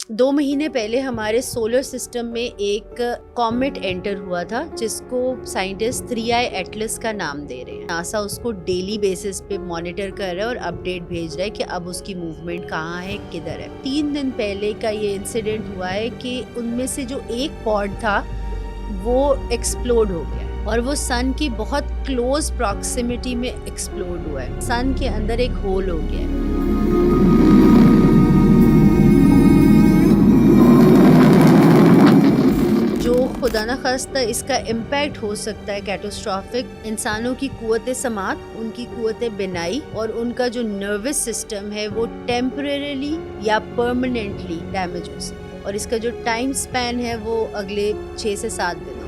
2 مہینے پہلے ہمارے سولر سسٹم میں ایک کومیٹ انٹر ہوا تھا جس کو سائنٹسٹ 3i ایٹلس کا نام دے رہے ہیں. ناسا اس کو ڈیلی بیسس پہ مانیٹر کر رہا ہے اور اپڈیٹ بھیج رہا ہے کہ اب اس کی موومنٹ کہاں ہے, کدھر ہے. 3 دن پہلے کا یہ انسیڈنٹ ہوا ہے کہ ان میں سے جو ایک پاڈ تھا وہ ایکسپلوڈ ہو گیا اور وہ سن کی بہت کلوز پراکسیمیٹی میں ایکسپلوڈ ہوا ہے. سن کے اندر ایک ہول ہو گیا ہے. جو خدا نخواستہ اس کا امپیکٹ ہو سکتا ہے کیٹاسٹرافک, انسانوں کی قوت سماعت, ان کی قوت بینائی اور ان کا جو نروس سسٹم ہے وہ ٹیمپریریلی یا پرماننٹلی ڈیمیج ہو سکتا ہے. اور اس کا جو ٹائم سپین ہے وہ اگلے 6 سے 7 دنوں کا.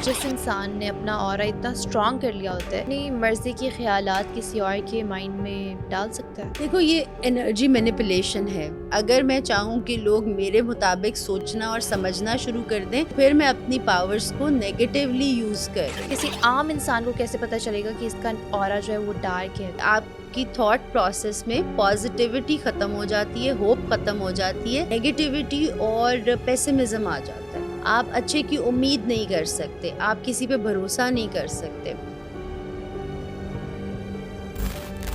جس انسان نے اپنا اورا اتنا اسٹرانگ کر لیا ہوتا ہے, اپنی مرضی کے خیالات کسی اور کے مائنڈ میں ڈال سکتا ہے. دیکھو, یہ انرجی مینیپولیشن ہے. اگر میں چاہوں کہ لوگ میرے مطابق سوچنا اور سمجھنا شروع کر دیں, پھر میں اپنی پاورز کو نیگیٹیولی یوز کر رہی ہوں. کسی عام انسان کو کیسے پتہ چلے گا کہ اس کا اورا جو ہے وہ ڈارک ہے؟ آپ کی تھاٹ پروسیس میں پازیٹیوٹی ختم ہو جاتی ہے, ہوپ ختم ہو جاتی ہے, نیگیٹیوٹی اور پیسمزم آ جاتا ہے. آپ اچھے کی امید نہیں کر سکتے, آپ کسی پہ بھروسہ نہیں کر سکتے.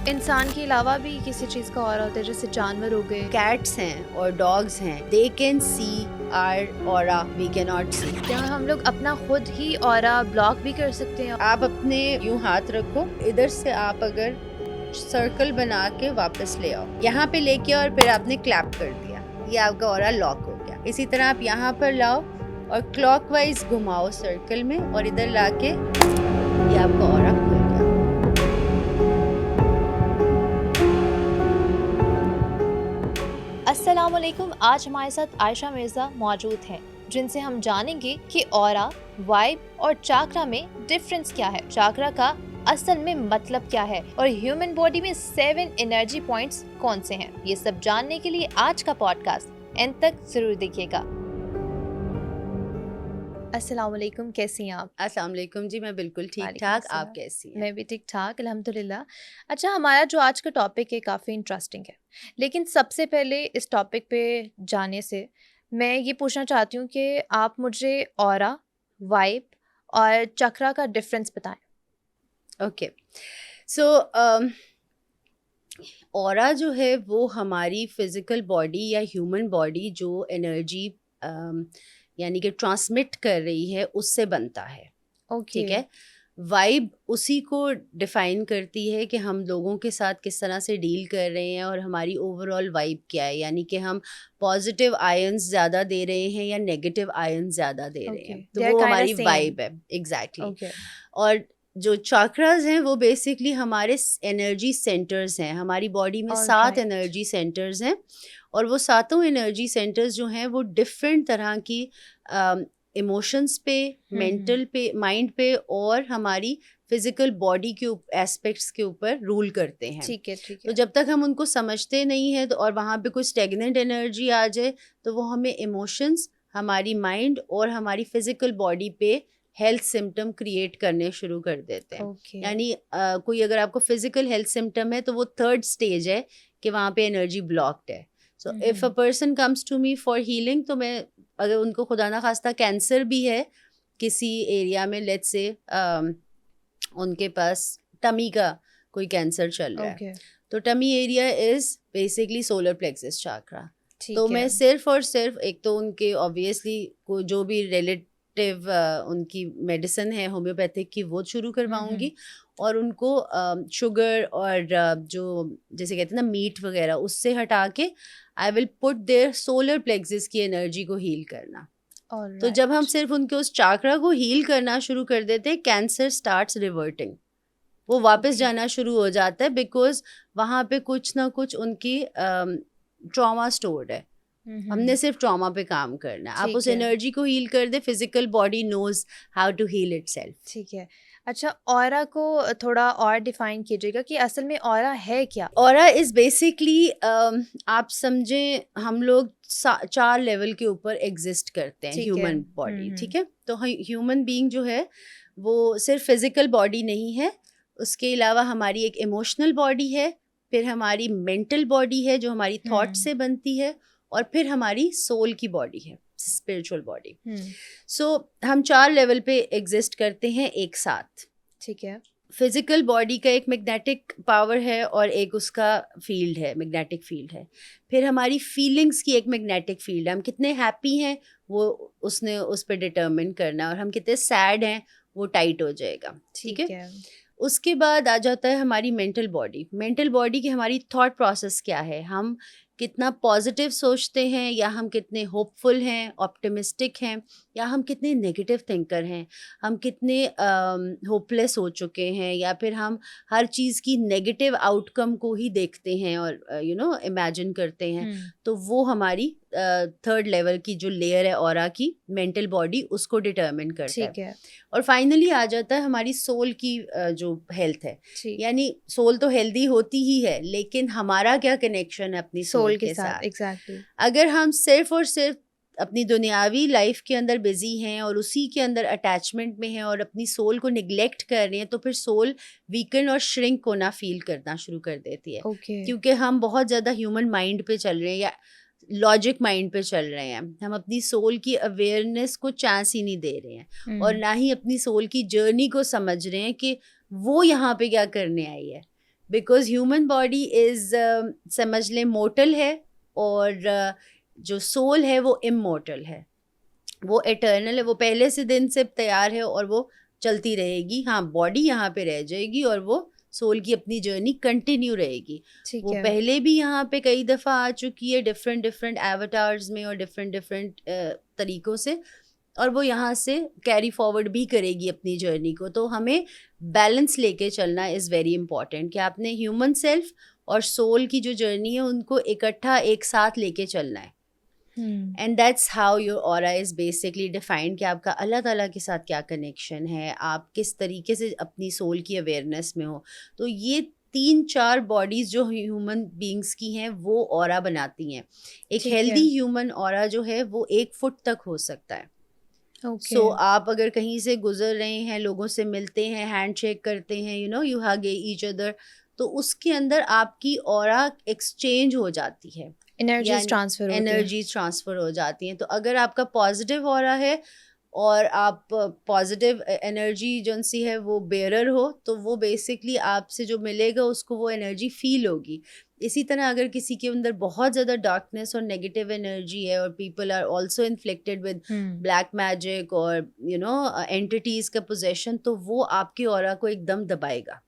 انسان کے علاوہ بھی کسی چیز کا اورا ہوتا ہے, جیسے جانور ہو گئے, کیٹس ہیں اور ڈاگز ہیں, they can see our aura, we cannot see. کیا ہم لوگ اپنا خود ہی اورا بلاک بھی کر سکتے ہیں؟ آپ اپنے یوں ہاتھ رکھو, ادھر سے آپ اگر سرکل بنا کے واپس لے آؤ, یہاں پہ لے کے اور پھر آپ نے کلیپ کر دیا, یہ آپ کا اورا لاک ہو گیا. اسی طرح آپ یہاں پر لاؤ اور کلاک وائز گھماؤ سرکل میں, اور ادھر لا کے یہ آپ کا اورا کھل گیا. السلام علیکم. آج ہمارے ساتھ عائشہ مرزا موجود ہیں جن سے ہم جانیں گے کہ اورا, وائب اور چاکرا میں ڈفرنس کیا ہے, چاکرا کا اصل میں مطلب کیا ہے, اور ہیومن باڈی میں 7 انرجی پوائنٹس کون سے ہیں. یہ سب جاننے کے لیے آج کا پوڈ کاسٹ اینڈ تک ضرور دیکھیے گا. السلام علیکم, کیسی ہیں آپ؟ السلام علیکم جی, میں بالکل ٹھیک ٹھاک, آپ کیسی ہیں؟ میں بھی ٹھیک ٹھاک الحمدللہ. اچھا, ہمارا جو آج کا ٹاپک ہے کافی انٹرسٹنگ ہے, لیکن سب سے پہلے اس ٹاپک پہ جانے سے میں یہ پوچھنا چاہتی ہوں کہ آپ مجھے اورا, وائب اور چکرا کا ڈفرینس بتائیں. اوکے, سو اورا جو ہے وہ ہماری فزیکل باڈی یا ہیومن باڈی جو انرجی یعنی کہ ٹرانسمٹ کر رہی ہے اس سے بنتا ہے. ٹھیک ہے. وائب اسی کو ڈیفائن کرتی ہے کہ ہم لوگوں کے ساتھ کس طرح سے ڈیل کر رہے ہیں اور ہماری اوور آل وائب کیا ہے, یعنی کہ ہم پازیٹیو آئنز زیادہ دے رہے ہیں یا نیگیٹو آئنز زیادہ دے رہے ہیں, تو وہ ہماری وائب ہے. ایگزیکٹلی. اور جو چاکراز ہیں وہ بیسکلی ہمارے انرجی سینٹرز ہیں. ہماری باڈی میں 7 انرجی سینٹرز ہیں, اور وہ 7 انرجی سینٹرز جو ہیں وہ ڈفرینٹ طرح کی ایموشنس پہ, مینٹل پہ, مائنڈ پہ اور ہماری فزیکل باڈی کے ایسپیکٹس کے اوپر رول کرتے ہیں. ٹھیک ہے. تو جب تک ہم ان کو سمجھتے نہیں ہیں تو اور وہاں پہ کوئی اسٹیگننٹ انرجی آ جائے تو وہ ہمیں ایموشنس, ہماری مائنڈ اور ہماری فزیکل باڈی پہ ہیلتھ سمٹم کریٹ کرنے شروع کر دیتے ہیں. یعنی کوئی اگر آپ کو فزیکل ہیلتھ سمٹم ہے تو وہ 3rd اسٹیج ہے کہ وہاں پہ انرجی بلاکڈ ہے. So if a person comes to me for healing, تو میں اگر ان کو خدا نخواستہ کینسر بھی ہے کسی ایریا میں, لیٹس سے ان کے پاس ٹمی کا کوئی کینسر چل رہا ہے, تو tummy area is basically solar plexus chakra. تو میں صرف اور صرف ایک تو ان کے اوبیسلی جو بھی ریلیٹیو ان کی میڈیسن ہے ہومیوپیتھک کی وہ شروع کرواؤں گی, اور ان کو شوگر اور جو جیسے کہتے ہیں نا میٹ وغیرہ اس سے ہٹا کے آئی ول پٹ دیئر سولر پلیکسس کی انرجی کو ہیل کرنا. تو جب ہم صرف ان کے اس چاکرا کو ہیل کرنا شروع کر دیتے, کینسر اسٹارٹس ریورٹنگ, وہ واپس جانا شروع ہو جاتا ہے, بیکاز وہاں پہ کچھ نہ کچھ ان کی ٹراما اسٹورڈ ہے. ہم نے صرف ٹراما پہ کام کرنا ہے. آپ اس انرجی کو ہیل کر دیں, physical body knows how to heal itself. ٹھیک ہے. اچھا, اورا کو تھوڑا اور ڈیفائن کیجیے گا کہ اصل میں اورا ہے کیا؟ اورا از بیسکلی آپ سمجھیں ہم لوگ 4 لیول کے اوپر ایگزسٹ کرتے ہیں ہیومن باڈی. ٹھیک ہے. تو ہیومن بینگ جو ہے وہ صرف فزیکل باڈی نہیں ہے, اس کے علاوہ ہماری ایک ایموشنل باڈی ہے, پھر ہماری مینٹل باڈی ہے جو ہماری تھاٹ سے بنتی ہے, اور پھر ہماری سول کی باڈی ہے, اسپرچل باڈی. سو ہم 4 لیول پہ ایگزسٹ کرتے ہیں ایک ساتھ. ٹھیک ہے. فزیکل باڈی کا ایک میگنیٹک پاور ہے اور ایک اس کا فیلڈ ہے, میگنیٹک فیلڈ ہے. پھر ہماری فیلنگس کی ایک میگنیٹک فیلڈ ہے, ہم کتنے ہیپی ہیں وہ اس نے اس پہ ڈٹرمن کرنا ہے, اور ہم کتنے سیڈ ہیں وہ ٹائٹ ہو جائے گا. ٹھیک ہے. اس کے بعد آ جاتا ہے ہماری مینٹل باڈی. مینٹل باڈی کی ہماری تھاٹ پروسیس کیا ہے, ہم کتنا پازیٹیو سوچتے ہیں, یا ہم کتنے ہوپ فل ہیں, آپٹمسٹک ہیں, یا ہم کتنے نگیٹیو تھنکر ہیں, ہم کتنے ہوپ لیس ہو چکے ہیں, یا پھر ہم ہر چیز کی نگیٹیو آؤٹ کم کو ہی دیکھتے ہیں اور امیجن کرتے ہیں. تو وہ ہماری 3rd لیول کی جو لیئر ہے اورا کی, مینٹل باڈی, اس کو ڈٹرمن کرتا ہے. اور فائنلی آ جاتا ہے ہماری سول کی جو ہیلتھ ہے. یعنی سول تو ہیلدی ہوتی ہی ہے, لیکن ہمارا کیا کنیکشن ہے اپنی سول کے ساتھ. ایگزیکٹلی. اگر ہم صرف اور صرف اپنی دنیاوی لائف کے اندر بزی ہیں اور اسی کے اندر اٹیچمنٹ میں ہیں اور اپنی سول کو نگلیکٹ کر رہے ہیں, تو پھر سول ویکن اور شرنک ہونا فیل کرنا شروع کر دیتی ہے. کیونکہ ہم بہت زیادہ ہیومن مائنڈ پہ چل رہے ہیں یا لاجک مائنڈ پہ چل رہے ہیں. ہم اپنی سول کی اویئرنیس کو چانس ہی نہیں دے رہے ہیں, اور نہ ہی اپنی سول کی جرنی کو سمجھ رہے ہیں کہ وہ یہاں پہ کیا کرنے آئی ہے. بیکاز ہیومن باڈی از سمجھ لیں مورٹل ہے, اور جو سول ہے وہ امورٹل ہے, وہ ایٹرنل ہے, وہ پہلے سے دن سے تیار ہے اور وہ چلتی رہے گی. ہاں باڈی یہاں پہ رہ جائے گی اور وہ سول کی اپنی جرنی کنٹینیو رہے گی. وہ پہلے بھی یہاں پہ کئی دفعہ آ چکی ہے ڈفرینٹ ایواتارز میں اور ڈفرینٹ طریقوں سے, اور وہ یہاں سے کیری فارورڈ بھی کرے گی اپنی جرنی کو. تو ہمیں بیلنس لے کے چلنا از ویری امپورٹنٹ, کہ آپ نے ہیومن سیلف اور سول کی جو جرنی ہے ان کو اکٹھا ایک ساتھ لے کے چلنا ہے. And that's how your aura is basically defined, کہ آپ کا اللہ تعالیٰ کے ساتھ کیا کنیکشن ہے, آپ کس طریقے سے اپنی سول کی اویئرنیس میں ہو. تو یہ 3-4 باڈیز جو ہیومن بینگس کی ہیں وہ اورا بناتی ہیں. ایک ہیلدی ہیومن اورا جو ہے وہ 1 فٹ تک ہو سکتا ہے. سو آپ اگر کہیں سے گزر رہے ہیں, لوگوں سے ملتے ہیں, ہینڈ شیک کرتے ہیں, یو ہگ ایچ ادر, تو اس کے اندر آپ کی اورا ایکسچینج ہو جاتی ہے, انرجیز ٹرانسفر ہو جاتی ہیں. تو اگر آپ کا پازیٹیو اورا ہے اور آپ پازیٹیو انرجی جو سی ہے وہ بیئرر ہو, تو وہ بیسکلی آپ سے جو ملے گا اس کو وہ انرجی فیل ہوگی. اسی طرح اگر کسی کے اندر بہت زیادہ ڈارکنیس اور نیگیٹو انرجی ہے, اور people are also inflicted with black magic اور اینٹیز کا پوزیشن, تو وہ آپ کے اورا کو ایک دم دبائے گا,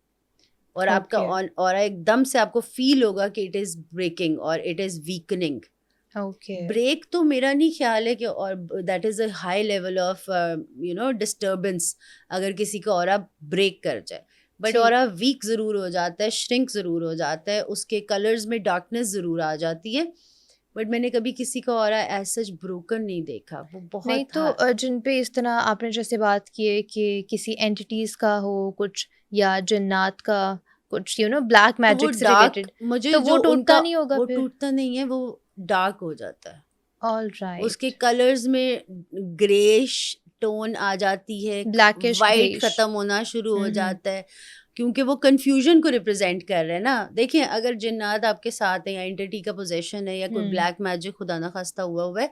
اور آپ کا اورا ایک دم سے آپ کو فیل ہوگا کہ اٹ از بریکنگ اور اٹ از ویکننگ. بریک تو میرا نہیں خیال ہے کہ, اور that is a high level of disturbance اگر کسی کا اورا بریک کر جائے. بٹ اورا ویک ضرور ہو جاتا ہے, شرنک ضرور ہو جاتا ہے, اس کے کلرز میں ڈارکنیس ضرور آ جاتی ہے. بٹ میں نے کبھی کسی کا اورا ایز سچ بروکن نہیں دیکھا. وہ بہت نہیں, تو جن پہ اس طرح آپ نے جیسے بات کی ہے کہ کسی اینٹیز کا ہو کچھ, یا جنات کا کچھ, بلیک میجک سے ریلیٹڈ, مجھے تو وہ ٹوٹتا نہیں ہوگا. وہ ٹوٹتا نہیں ہے, وہ ڈارک ہو جاتا ہے. All right. اس کے کلرز میں گریش ٹون آ جاتی ہے, بلیکش, وائٹ ختم ہونا شروع ہو جاتا ہے, کیونکہ وہ کنفیوژن کو ریپرزینٹ کر رہے ہیں نا. دیکھیں اگر جنات آپ کے ساتھ ہیں, یا اینٹی کا پوزیشن ہے, یا کوئی بلیک میجک خدا نخواستہ ہوا ہے,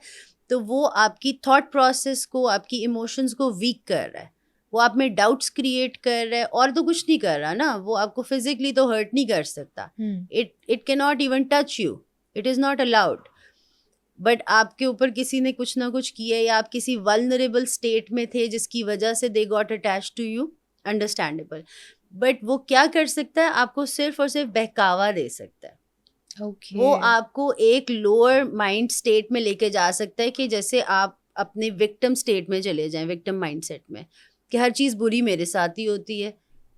تو وہ آپ کی تھاٹ پروسیس کو, آپ کی ایموشنز کو ویک کر رہا ہے, وہ آپ میں ڈاؤٹس کریٹ کر رہا ہے, اور تو کچھ نہیں کر رہا نا. وہ آپ کو فزیکلی تو ہرٹ نہیں کر سکتا, اٹ کی not even touch you, it is not allowed. But آپ کے اوپر کسی نے کچھ نہ کچھ کیا, یا آپ کسی ولنریبل اسٹیٹ میں تھے جس کی وجہ سے they got attach to you, understandable. But وہ کیا کر سکتا ہے, آپ کو صرف اور صرف بہکاوا دے سکتا ہے. وہ آپ کو ایک لوور مائنڈ اسٹیٹ میں لے کے جا سکتا ہے, کہ جیسے آپ اپنے وکٹم اسٹیٹ میں چلے جائیں, وکٹم مائنڈ سیٹ میں, کہ ہر چیز بری میرے ساتھ ہی ہوتی ہے,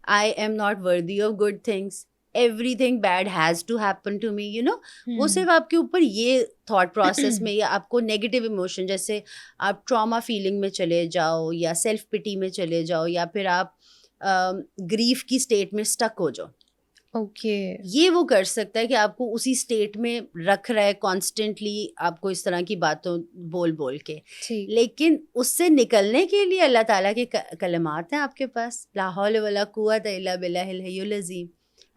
I am not worthy of good things, everything bad has to happen to me, وہ صرف آپ کے اوپر یہ تھاٹ پروسیس میں, یا آپ کو نیگیٹو ایموشن, جیسے آپ ٹراما فیلنگ میں چلے جاؤ, یا سیلف پٹی میں چلے جاؤ, یا پھر آپ گریف کی اسٹیٹ میں اسٹک ہو جاؤ. یہ وہ کر سکتا ہے کہ آپ کو اسی اسٹیٹ میں رکھ رہا ہے کانسٹنٹلی, آپ کو اس طرح کی باتوں بول کے. لیکن اس سے نکلنے کے لیے اللہ تعالیٰ کے کلمات ہیں آپ کے پاس, لا حول ولا قوت الا باللہ العلی العظیم.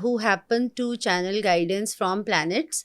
who happen to channel guidance from planets,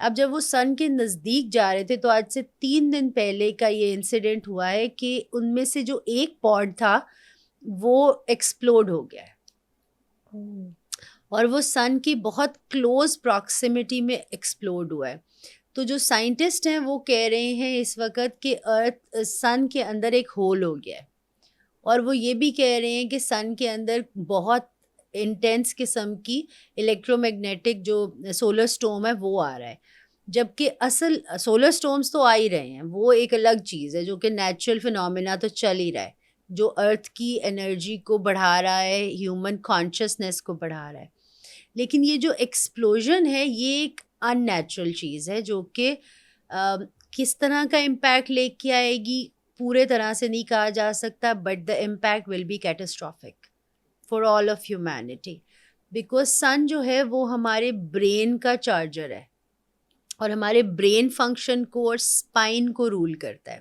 اب جب وہ سن کے نزدیک جا رہے تھے تو آج سے 3 دن پہلے کا یہ انسیڈنٹ ہوا ہے کہ ان میں سے جو ایک پاڈ تھا وہ ایکسپلوڈ ہو گیا ہے اور وہ سن کی بہت کلوز پراکسیمٹی میں ایکسپلوڈ ہوا ہے. تو جو سائنٹسٹ ہیں وہ کہہ رہے ہیں اس وقت کہ ارتھ سن کے اندر ایک ہول ہو گیا ہے, اور وہ یہ بھی کہہ رہے ہیں کہ سن کے اندر بہت انٹینس قسم کی الیکٹرو میگنیٹک جو سولر سٹورم ہے وہ آ رہا ہے, جبکہ اصل سولر سٹورمز تو آ ہی رہے ہیں, وہ ایک الگ چیز ہے جو کہ نیچرل فنومینا تو چل ہی رہا ہے, جو ارتھ کی انرجی کو بڑھا رہا ہے, ہیومن کانشیسنیس کو بڑھا رہا ہے. لیکن یہ جو ایکسپلوژن ہے یہ ایک ان نیچرل چیز ہے جو کہ کس طرح کا امپیکٹ لے کے آئے گی پورے طرح سے نہیں کہا جا سکتا, but the impact will be catastrophic for all of humanity, because sun جو ہے وہ ہمارے برین کا چارجر ہے اور ہمارے برین فنکشن کو اور اسپائن کو رول کرتا ہے.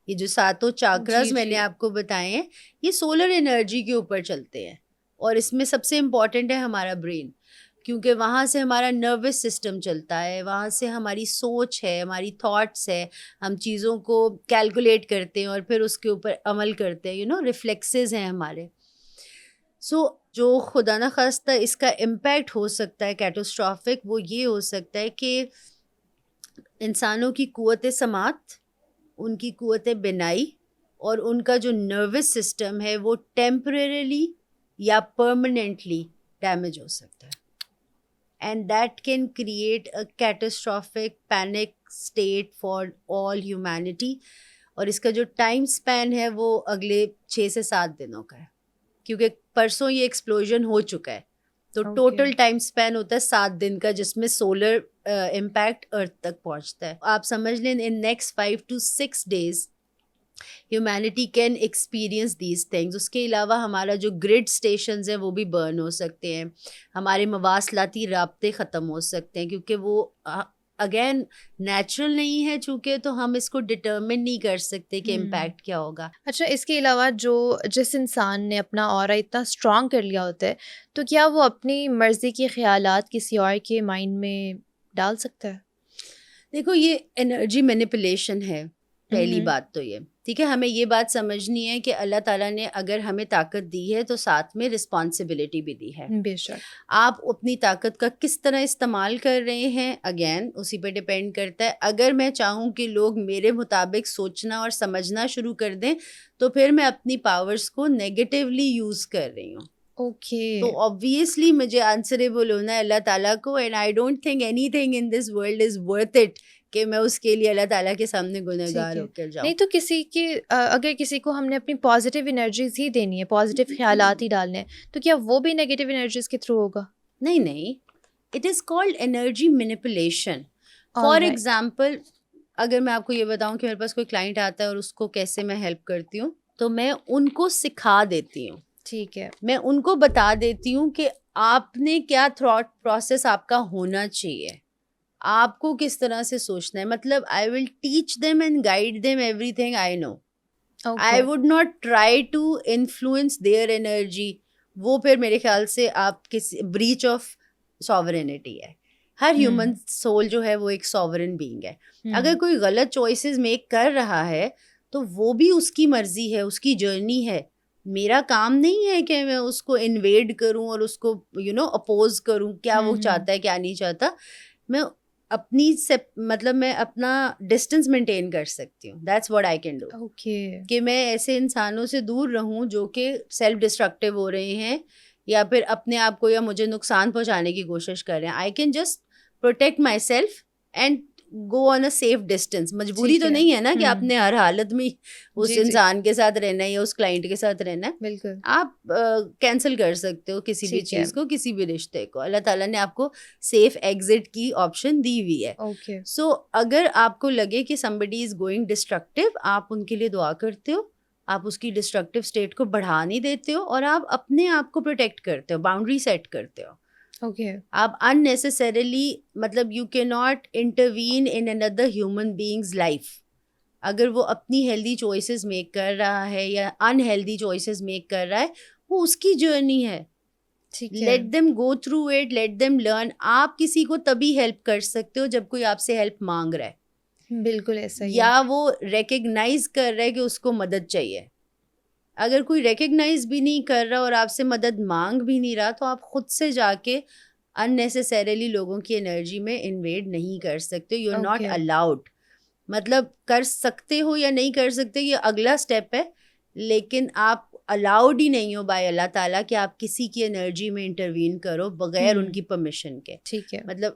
یہ جو 7 چاکراز میں نے آپ کو بتائے ہیں یہ سولر انرجی کے اوپر چلتے ہیں, اور اس میں سب سے امپورٹنٹ ہے ہمارا برین, کیونکہ وہاں سے ہمارا نروس سسٹم چلتا ہے, وہاں سے ہماری سوچ ہے, ہماری تھاٹس ہے, ہم چیزوں کو کیلکولیٹ کرتے ہیں اور پھر اس کے اوپر عمل کرتے ہیں, ریفلیکسز ہیں ہمارے. سو جو خدا نخواستہ اس کا امپیکٹ ہو سکتا ہے کیٹاسٹرافک, وہ یہ ہو سکتا ہے کہ انسانوں کی قوت سماعت, ان کی قوت بینائی اور ان کا جو نروس سسٹم ہے وہ ٹیمپریریلی یا پرماننٹلی ڈیمیج ہو سکتا ہے, and that can create a catastrophic panic state for all humanity. اور اس کا جو ٹائم اسپین ہے وہ اگلے 6 سے 7 دنوں کا ہے, کیونکہ پرسوں یہ ایکسپلوژن ہو چکا ہے, تو ٹوٹل ٹائم اسپین ہوتا ہے 7 دن کا, جس میں سولر امپیکٹ ارتھ تک پہنچتا ہے. آپ سمجھ لیں in next 5 to 6 days humanity can experience these things. اس کے علاوہ ہمارا جو گرڈ اسٹیشنز ہیں وہ بھی برن ہو سکتے ہیں, ہمارے مواصلاتی رابطے ختم ہو سکتے ہیں, کیونکہ وہ اگین نیچرل نہیں ہے چونکہ, تو ہم اس کو ڈٹرمن نہیں کر سکتے کہ امپیکٹ کیا ہوگا. اچھا, اس کے علاوہ جس انسان نے اپنا اورا اتنا اسٹرانگ کر لیا ہوتا ہے تو کیا وہ اپنی مرضی کے خیالات کسی اور کے مائنڈ میں ڈال سکتا ہے؟ دیکھو یہ انرجی مینیپولیشن ہے پہلی بات تو یہ, ٹھیک ہے. ہمیں یہ بات سمجھنی ہے کہ اللہ تعالیٰ نے اگر ہمیں طاقت دی ہے تو ساتھ میں رسپانسبلٹی بھی دی ہے. بے شک. آپ اپنی طاقت کا کس طرح استعمال کر رہے ہیں اگین اسی پہ ڈپینڈ کرتا ہے. اگر میں چاہوں کہ لوگ میرے مطابق سوچنا اور سمجھنا شروع کر دیں تو پھر میں اپنی پاورز کو نیگیٹیولی یوز کر رہی ہوں. اوکے. تو obviously مجھے آنسریبل ہونا ہے اللہ تعالیٰ کو, and I don't think any thing in this world is worth it کہ میں اس کے لیے اللہ تعالیٰ کے سامنے گنہگار ہو کر جاؤں. نہیں تو کسی کی اگر کسی کو ہم نے اپنی پازیٹیو انرجیز ہی دینی ہے, پازیٹیو خیالات ہی ڈالنے ہیں, تو کیا وہ بھی نیگیٹیو انرجیز کے تھرو ہوگا؟ نہیں, it is called energy manipulation. For example اگر میں آپ کو یہ بتاؤں کہ میرے پاس کوئی کلائنٹ آتا ہے اور اس کو کیسے میں ہیلپ کرتی ہوں, تو میں ان کو سکھا دیتی ہوں. ٹھیک ہے. میں ان کو بتا دیتی ہوں کہ آپ نے کیا تھاٹ پروسیس آپ کا ہونا چاہیے, آپ کو کس طرح سے سوچنا ہے. مطلب I will teach them and guide them everything I know. I would not try to influence their energy. وہ پھر میرے خیال سے آپ کسی بریچ آف ساورینٹی ہے. ہر ہیومن سول جو ہے وہ ایک ساورن بینگ ہے. اگر کوئی غلط چوائسیز میک کر رہا ہے تو وہ بھی اس کی مرضی ہے, اس کی جرنی ہے. میرا کام نہیں ہے کہ میں اس کو انویڈ کروں اور اس کو اپوز کروں کیا وہ چاہتا ہے کیا نہیں چاہتا. میں اپنی مطلب میں اپنا ڈسٹینس مینٹین کر سکتی ہوں. That's what I can do. Okay. کہ میں ایسے انسانوں سے دور رہوں جو کہ سیلف ڈسٹرکٹیو ہو رہے ہیں یا پھر اپنے آپ کو یا مجھے نقصان پہنچانے کی کوشش کر رہے ہیں. I can just protect myself and go on a safe distance. مجبوری تو نہیں ہے نا کہ آپ نے ہر حالت میں اس انسان کے ساتھ رہنا ہے یا اس کلائنٹ کے ساتھ رہنا ہے. بالکل. آپ کینسل کر سکتے ہو کسی بھی چیز کو, کسی بھی رشتے کو. اللہ تعالیٰ نے آپ کو سیف ایگزٹ کی آپشن دی ہوئی ہے. سو اگر آپ کو لگے کہ somebody is going destructive, آپ ان کے لیے دعا کرتے ہو, آپ اس کی ڈسٹرکٹیو اسٹیٹ کو بڑھا نہیں دیتے ہو اور آپ اپنے آپ کو پروٹیکٹ کرتے ہو, باؤنڈری سیٹ کرتے ہو. آپ unnecessarily مطلب you cannot intervene in another human being's life. اگر وہ اپنی ہیلدی چوائسیز میک کر رہا ہے یا انہیلدی چوائسیز میک کر رہا ہے, وہ اس کی جرنی ہے. ٹھیک ہے. Let them go through it, let them learn. آپ کسی کو تبھی ہیلپ کر سکتے ہو جب کوئی آپ سے ہیلپ مانگ رہا ہے, بالکل ایسا ہی ہے. یا وہ ریکگنائز کر رہا ہے کہ اس کو مدد چاہیے. اگر کوئی ریکگنائز بھی نہیں کر رہا اور آپ سے مدد مانگ بھی نہیں رہا, تو آپ خود سے جا کے unnecessarily لوگوں کی انرجی میں انویڈ نہیں کر سکتے. You are not Okay. Allowed. مطلب کر سکتے ہو یا نہیں کر سکتے یہ اگلا اسٹیپ ہے, لیکن آپ الاؤڈ ہی نہیں ہو بائی اللہ تعالیٰ کہ آپ کسی کی انرجی میں انٹروین کرو بغیر ان کی پرمیشن کے. ٹھیک ہے. مطلب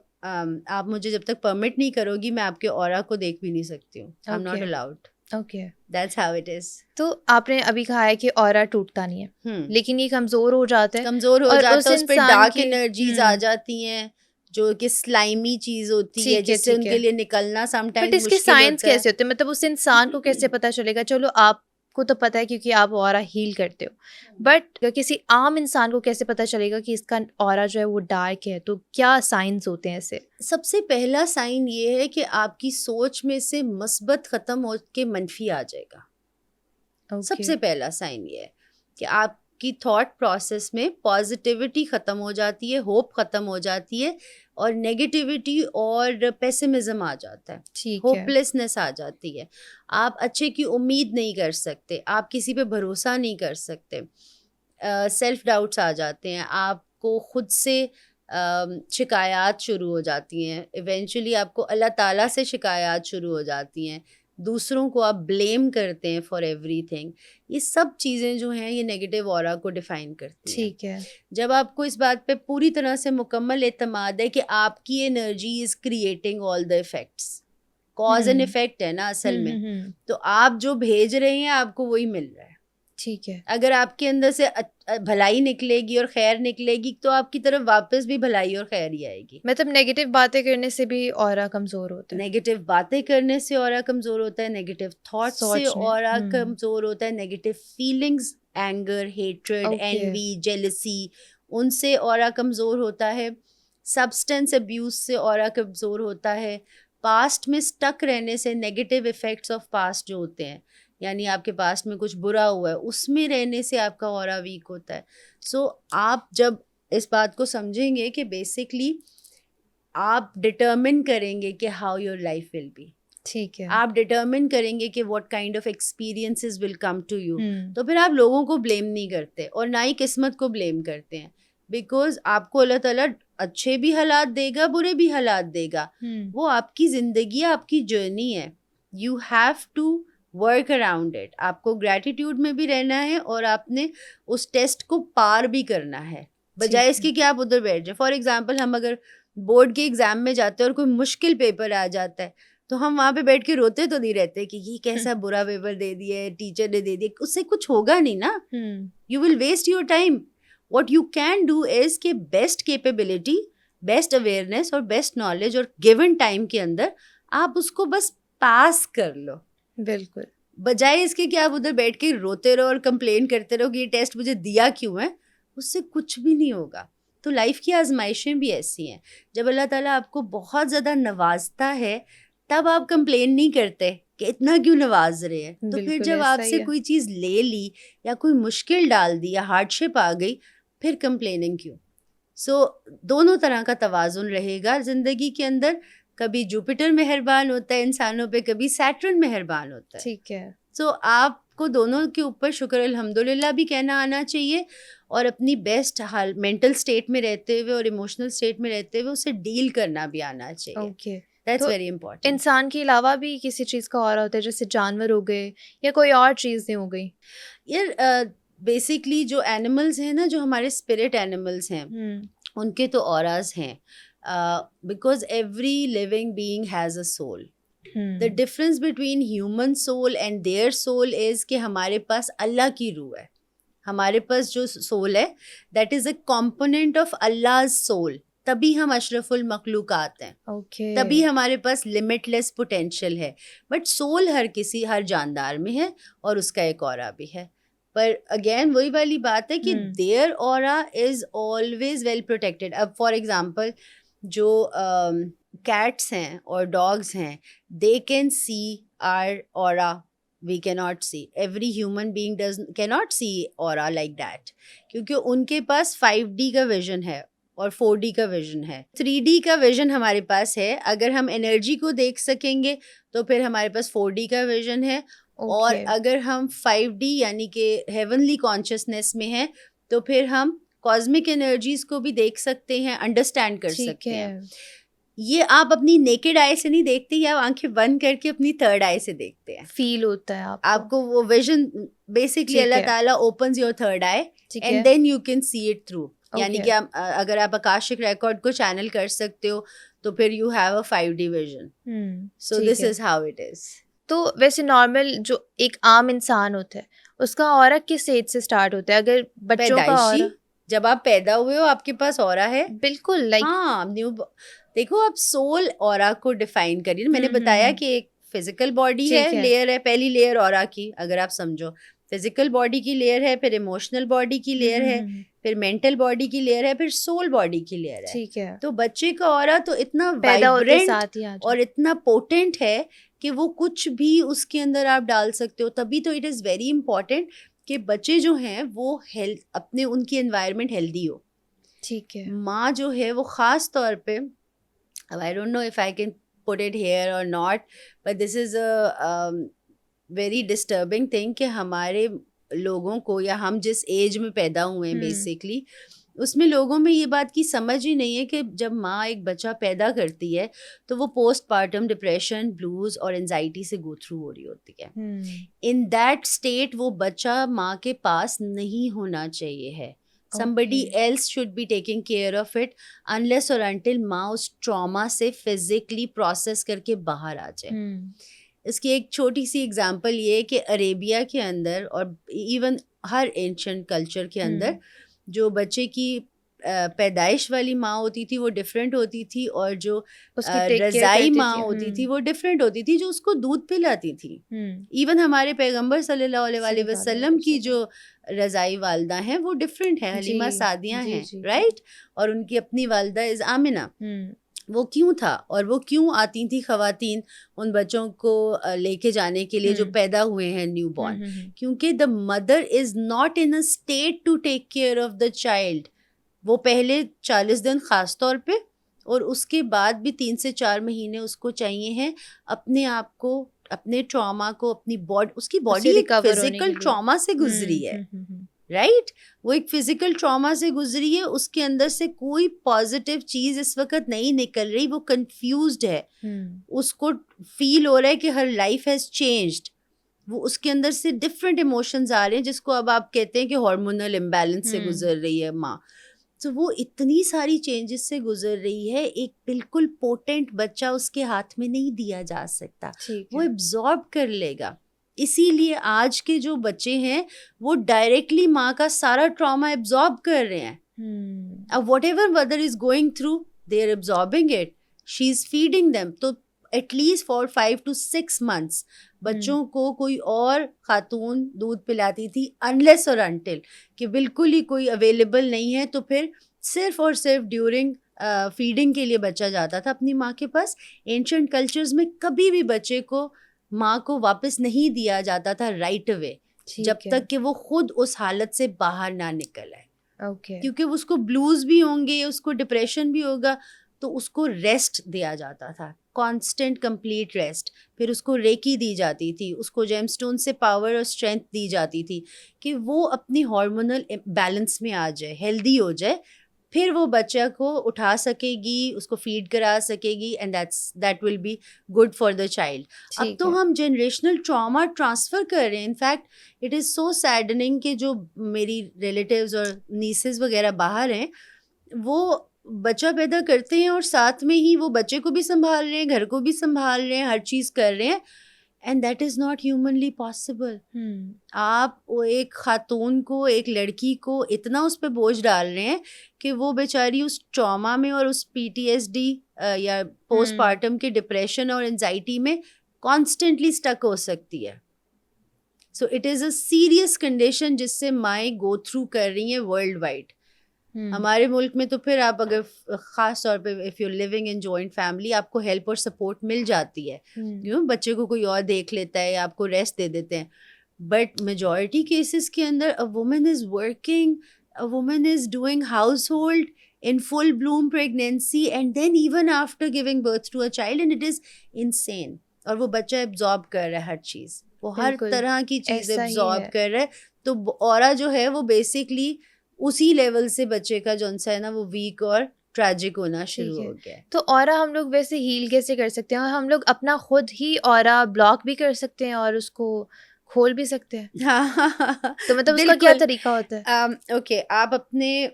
آپ مجھے جب تک پرمٹ نہیں کرو گی میں آپ کے اورا کو دیکھ بھی نہیں سکتی ہوں. آئی am not allowed. Okay. That's how it is. تو آپ نے ابھی کہا ہے کہ اورا ٹوٹتا نہیں ہے, لیکن یہ کمزور ہو جاتا ہے. کمزور ہو اور جاتا ہے, اس پہ ڈارک انرجیز آ ہوں. جاتی ہیں جو کہ سلائمی چیز ہوتی ہے, ٹھیک ہے, جس سے ان ٹھیک کے ہے. لیے نکلنا سم بٹ ٹائمز اس کے مشکل سائنس ہوتا ہے. کیسے ہوتے ہیں؟ مطلب اس انسان کو کیسے پتہ چلے گا؟ چلو آپ کو تو پتہ ہے کیونکہ آپ اورا ہیل کرتے ہو, بٹ کسی عام انسان کو کیسے پتہ چلے گا کہ اس کا اورا جو ہے وہ ڈارک ہے؟ تو کیا سائنس ہوتے ہیں ایسے؟ سب سے پہلا سائن یہ ہے کہ آپ کی سوچ میں سے مثبت ختم ہو کے منفی آ جائے گا. سب سے پہلا سائن یہ ہے کہ آپ کی تھاٹ پروسیس میں پازیٹیوٹی ختم ہو جاتی ہے, ہوپ ختم ہو جاتی ہے, اور نیگیٹیوٹی اور پیسمزم آ جاتا ہے, ہوپ لیسنس آ جاتی ہے. آپ اچھے کی امید نہیں کر سکتے, آپ کسی پہ بھروسہ نہیں کر سکتے, سیلف ڈاؤٹس آ جاتے ہیں, آپ کو خود سے شکایات شروع ہو جاتی ہیں, ایونچولی آپ کو اللہ تعالیٰ سے شکایات شروع ہو جاتی ہیں, دوسروں کو آپ بلیم کرتے ہیں فار ایوری تھنگ. یہ سب چیزیں جو ہیں یہ نیگیٹو اورا کو ڈیفائن کرتی ہیں. ٹھیک ہے. جب آپ کو اس بات پہ پوری طرح سے مکمل اعتماد ہے کہ آپ کی energy is creating all the effects, cause and effect ہے نا اصل میں, تو آپ جو بھیج رہے ہیں آپ کو وہی مل رہا ہے. ٹھیک ہے. اگر آپ کے اندر سے بھلائی نکلے گی اور خیر نکلے گی تو آپ کی طرف واپس بھی بھلائی اور خیر ہی آئے گی. مطلب نیگیٹو باتیں کرنے سے بھی اورا کمزور ہوتا ہے؟ نیگیٹو باتیں کرنے سے اورا کمزور ہوتا ہے, نیگیٹو تھاٹس سے اورا کمزور ہوتا ہے, negative feelings, anger, hatred, envy, jealousy, ان سے اورا کمزور ہوتا ہے. سبسٹنس ابیوز سے اورا کمزور ہوتا ہے. پاسٹ میں اسٹک رہنے سے, نیگیٹو افیکٹس آف پاسٹ جو ہوتے ہیں, یعنی آپ کے پاسٹ میں کچھ برا ہوا ہے اس میں رہنے سے آپ کا اورا ویک ہوتا ہے. سو آپ جب اس بات کو سمجھیں گے کہ بیسکلی آپ ڈٹرمن کریں گے کہ how your life will be, ٹھیک ہے, آپ ڈٹرمن کریں گے کہ what kind of experiences will come to you, تو پھر آپ لوگوں کو بلیم نہیں کرتے اور نہ ہی قسمت کو بلیم کرتے ہیں, بیکاز آپ کو اللہ تعالیٰ اچھے بھی حالات دے گا, برے بھی حالات دے گا. وہ آپ کی زندگی ہے, آپ کی جرنی ہے. You have to work around it. آپ کو گریٹیٹیوڈ میں بھی رہنا ہے اور آپ نے اس ٹیسٹ کو پار بھی کرنا ہے, بجائے اس کے کہ آپ ادھر بیٹھ جائیں. فار ایگزامپل ہم اگر بورڈ کے ایگزام میں جاتے ہیں اور کوئی مشکل پیپر آ جاتا ہے تو ہم وہاں پہ بیٹھ کے روتے تو نہیں رہتے کہ یہ کیسا برا پیپر دے دیا ٹیچر نے دے دیا, اس سے کچھ ہوگا نہیں نا. You will waste your time. What you can do is کہ بیسٹ کیپیبلٹی, بیسٹ اویئرنیس اور بیسٹ نالج اور گیون ٹائم کے اندر آپ اس کو بس پاس کر لو. بالکل. بجائے اس کے کہ آپ ادھر بیٹھ کے روتے رہو اور کمپلین کرتے رہو کہ یہ ٹیسٹ مجھے دیا کیوں ہے, اس سے کچھ بھی نہیں ہوگا. تو لائف کی آزمائشیں بھی ایسی ہیں, جب اللہ تعالیٰ آپ کو بہت زیادہ نوازتا ہے تب آپ کمپلین نہیں کرتے کہ اتنا کیوں نواز رہے ہیں. تو پھر جب آپ سے کوئی چیز لے لی یا کوئی مشکل ڈال دی یا ہارڈ شپ آ گئی, پھر کمپلیننگ کیوں. سو دونوں طرح کا توازن رہے گا زندگی کے اندر. کبھی جوپیٹر مہربان ہوتا ہے انسانوں پہ, کبھی سیٹرن مہربان ہوتا ہے. ٹھیک ہے. سو آپ کو دونوں کے اوپر شکر الحمدللہ بھی کہنا آنا چاہیے, اور اپنی بیسٹ حال مینٹل اسٹیٹ میں رہتے ہوئے اور ایموشنل اسٹیٹ میں رہتے ہوئے اسے ڈیل کرنا بھی آنا چاہیے. اوکے. That's very important. انسان کے علاوہ بھی کسی چیز کا اورا ہوتا ہے, جیسے جانور ہو گئے یا کوئی اور چیزیں ہو گئی؟ یار بیسکلی جو اینیملز ہیں نا, جو ہمارے اسپرٹ اینیملز ہیں, ان کے تو اوراز ہیں, because every living being has a soul. The difference between human soul and their soul is کہ ہمارے پاس اللہ کی روح ہے. ہمارے پاس جو سول ہے that is a component of Allah's soul. تبھی ہم اشرف المخلوقات ہیں, تبھی ہمارے پاس limitless potential ہے. بٹ سول ہر جاندار میں ہے اور اس کا ایک اورا بھی ہے. پر اگین وہی والی بات ہے کہ their aura is always well protected. اب فار ایگزامپل جو کیٹس ہیں اور ڈاگس ہیں, they can see our aura we cannot see. Every human being cannot see aura like that, کیونکہ ان کے پاس 5D کا ویژن ہے اور 4D کا ویژن ہے. 3D کا ویژن ہمارے پاس ہے. اگر ہم انرجی کو دیکھ سکیں گے تو پھر ہمارے پاس 4D کا ویژن ہے. اور اگر ہم 5D یعنی کہ ہیونلی کانشیسنیس میں ہیں تو پھر ہم کاسمک انرجیز کو بھی دیکھ سکتے ہیں, انڈرسٹینڈ کر سکتے ہیں. یہ آپ اپنی نیکڈ آئی سے نہیں دیکھتے, یا آنکھیں بند کر کے اپنی تھرڈ آئی سے دیکھتے ہیں. فیل ہوتا ہے آپ کو وہ ویژن. بیسکلی اللہ تعالیٰ opens your third eye and then you can see it through. یعنی کہ اگر آپ اکاشک ریکارڈ کو چینل کر سکتے ہو تو پھر you have a 5D vision. So this is how it is. تو ویسے نارمل جو ایک عام انسان ہوتا ہے اس کا اورا کس ایج سے اسٹارٹ ہوتا ہے؟ اگر بچوں کا اورا جب آپ پیدا ہوئے ہو آپ کے پاس اورا ہے. بالکل لائک ہاں دیکھو آپ سول اورا کو ڈیفائن کریے. میں نے بتایا کہ ایک فزیکل باڈی ہے, لیئر ہے, پہلی لیئر اورا کی اگر آپ سمجھو فزیکل باڈی کی لیئر ہے, پھر ایموشنل باڈی کی لیئر ہے, پھر مینٹل باڈی کی لیئر ہے, پھر سول باڈی کی لیئر ہے. ٹھیک ہے. تو بچے کا اورا تو اتنا وائبرنٹ اور اتنا پوٹنٹ ہے کہ وہ کچھ بھی اس کے اندر آپ ڈال سکتے ہو. تبھی تو اٹ از ویری امپورٹنٹ کہ بچے جو ہیں وہ اپنے ان کی انوائرمنٹ ہیلدی ہو. ٹھیک ہے. ماں جو ہے وہ خاص طور پہ, I don't know if I can put it here or not, but this is a very disturbing thing کہ ہمارے لوگوں کو, یا ہم جس ایج میں پیدا ہوئے ہیں بیسکلی, اس میں لوگوں میں یہ بات کی سمجھ ہی نہیں ہے کہ جب ماں ایک بچہ پیدا کرتی ہے تو وہ پوسٹ پارٹم ڈپریشن, بلوز اور انزائٹی سے گو تھرو ہو رہی ہوتی ہے. ان دیٹ اسٹیٹ وہ بچہ ماں کے پاس نہیں ہونا چاہیے ہے. Somebody else should be taking care of it unless or until ماں اس ٹراما سے فزیکلی پروسیس کر کے باہر آ جائے. اس کی ایک چھوٹی سی اگزامپل یہ ہے کہ عربیہ کے اندر اور ایون ہر اینشنٹ کلچر کے اندر جو بچے کی پیدائش والی ماں ہوتی تھی وہ ڈفرینٹ ہوتی تھی, اور جو رضائی ماں ہوتی تھی وہ ڈفرینٹ ہوتی تھی, جو اس کو دودھ پلاتی تھی. ایون ہمارے پیغمبر صلی اللہ علیہ وسلم کی جو رضائی والدہ ہیں وہ ڈفرینٹ ہیں, حلیمہ سعدیہ ہیں, رائٹ, اور ان کی اپنی والدہ از آمنہ. وہ کیوں تھا, اور وہ کیوں آتی تھی خواتین ان بچوں کو لے کے جانے کے لیے جو پیدا ہوئے ہیں نیو بورن؟ کیونکہ the mother is not in a state to take care of the child. وہ پہلے 40 دن خاص طور پہ, اور اس کے بعد بھی 3 سے 4 مہینے اس کو چاہیے ہیں اپنے آپ کو, اپنے ٹراما کو, اپنی باڈی, اس کی باڈی ایک فزیکل ٹراما سے گزری ہے, رائٹ, وہ ایک فزیکل ٹراما سے گزری ہے. اس کے اندر سے کوئی پازیٹیو چیز اس وقت نہیں نکل رہی, وہ کنفیوزڈ ہے, اس کو فیل ہو رہا ہے کہ ہر لائف ہیز چینجڈ. وہ اس کے اندر سے ڈفرینٹ ایموشنز آ رہے ہیں جس کو اب آپ کہتے ہیں کہ ہارمونل امبیلنس سے گزر رہی ہے ماں. تو وہ اتنی ساری چینجز سے گزر رہی ہے, ایک بالکل پوٹنٹ بچہ اس کے ہاتھ میں نہیں دیا جا سکتا, وہ ایبزارب کر لے گا. اسی لیے آج کے جو بچے ہیں وہ ڈائریکٹلی ماں کا سارا ٹراما ایبزارب کر رہے ہیں. اب whatever mother is going through they are absorbing it, she is feeding them. تو at least for 5 to 6 months بچوں کو کوئی اور خاتون دودھ پلاتی تھی, انلیس اور انٹل کہ بالکل ہی کوئی اویلیبل نہیں ہے, تو پھر صرف اور صرف ڈیورنگ فیڈنگ کے لیے بچہ جاتا تھا اپنی ماں کے پاس. اینشنٹ کلچرز میں کبھی بھی بچے کو ماں کو واپس نہیں دیا جاتا تھا رائٹ اوے, جب تک کہ وہ خود اس حالت سے باہر نہ نکل آئے. کیونکہ اس کو بلوز بھی ہوں گے, اس کو ڈپریشن بھی ہوگا, تو اس کو ریسٹ دیا جاتا تھا, کانسٹنٹ کمپلیٹ ریسٹ. پھر اس کو ریکی دی جاتی تھی, اس کو جیم اسٹون سے پاور اور اسٹرینتھ دی جاتی تھی کہ وہ اپنی ہارمونل بیلنس میں آ جائے, ہیلدی ہو جائے. پھر وہ بچہ کو اٹھا سکے گی, اس کو فیڈ کرا سکے گی, and that will be good for the child. اب تو ہم جنریشنل ٹراما ٹرانسفر کر رہے ہیں. انفیکٹ اٹ از سو سیڈننگ کہ جو میری ریلیٹیوز اور نیسز وغیرہ باہر ہیں وہ بچہ پیدا کرتے ہیں اور ساتھ میں ہی وہ بچے کو بھی سنبھال رہے ہیں, گھر کو بھی سنبھال رہے ہیں, ہر چیز کر رہے ہیں, and that is not humanly possible. آپ ایک خاتون کو, ایک لڑکی کو اتنا اس پہ بوجھ ڈال رہے ہیں کہ وہ بیچاری اس ٹراما میں اور اس PTSD یا پوسٹ پارٹم کے ڈپریشن اور انزائٹی میں کانسٹنٹلی اسٹک ہو سکتی ہے. So it is a serious condition جس سے مائیں گو تھرو کر رہی ہیں ورلڈ وائڈ. ہمارے ملک میں تو پھر آپ اگر خاص طور پہ if you living in joint family آپ کو ہیلپ اور سپورٹ مل جاتی ہے, بچے کو کوئی اور دیکھ لیتا ہے یا آپ کو ریسٹ دے دیتے ہیں. بٹ میجورٹی کیسز کے اندر a woman is working, a woman is doing household in full bloom pregnancy and then even after giving birth to a child, and it is insane. اور وہ بچہ ایبزارب کر رہا ہے ہر چیز, وہ ہر طرح کی چیز ایبزارب کر رہا ہے. تو اورا جو ہے وہ بیسکلی اسی لیول سے بچے کا جو ہے نا وہ ویک اور ٹریجک ہونا شروع ہو گیا ہے. تو اورا ہم لوگ ویسے ہیل کیسے کر سکتے ہیں؟ اور ہم لوگ اپنا خود ہی اورا بلاک بھی کر سکتے ہیں اور اس کو کھول بھی سکتے ہیں؟ تو مطلب اس کا کیا طریقہ ہوتا ہے؟ اوکے, آپ اپنے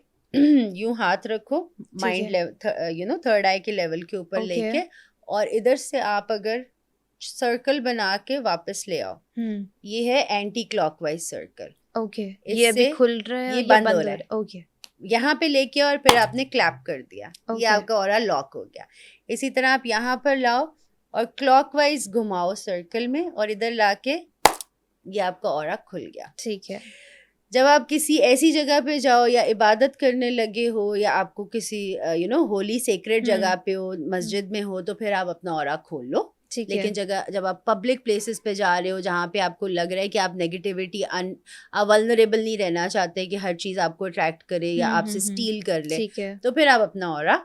یوں ہاتھ رکھو مائنڈ لیول تھرڈ آئی کے لیول کے اوپر لے کے, اور ادھر سے آپ اگر سرکل بنا کے واپس لے آؤ. یہ ہے anticlockwise circle. Okay, یہ ابھی کھل رہا ہے, یہ بند ہو رہا ہے. اوکے, یہاں پہ لے کے اور پھر آپ نے کلیپ کر دیا, یہ آپ کا اورا لاک ہو گیا. اسی طرح آپ یہاں پر لاؤ اور کلاک وائز گھماؤ سرکل میں, اور ادھر لا کے یہ آپ کا اورا کھل گیا. ٹھیک ہے. جب آپ کسی ایسی جگہ پہ جاؤ یا عبادت کرنے لگے ہو یا آپ کو کسی ہولی سیکریٹ جگہ پہ ہو, مسجد میں ہو, تو پھر آپ اپنا اورا کھول لو. لیکن جب آپ پبلک پلیسز پہ جا رہے ہو جہاں پہ آپ کو لگ رہا ہے کہ آپ نیگیٹیوٹی ولنریبل نہیں رہنا چاہتے کہ ہر چیز آپ کو اٹریکٹ کرے یا آپ سے اسٹیل کر لے, تو پھر آپ اپنا اورا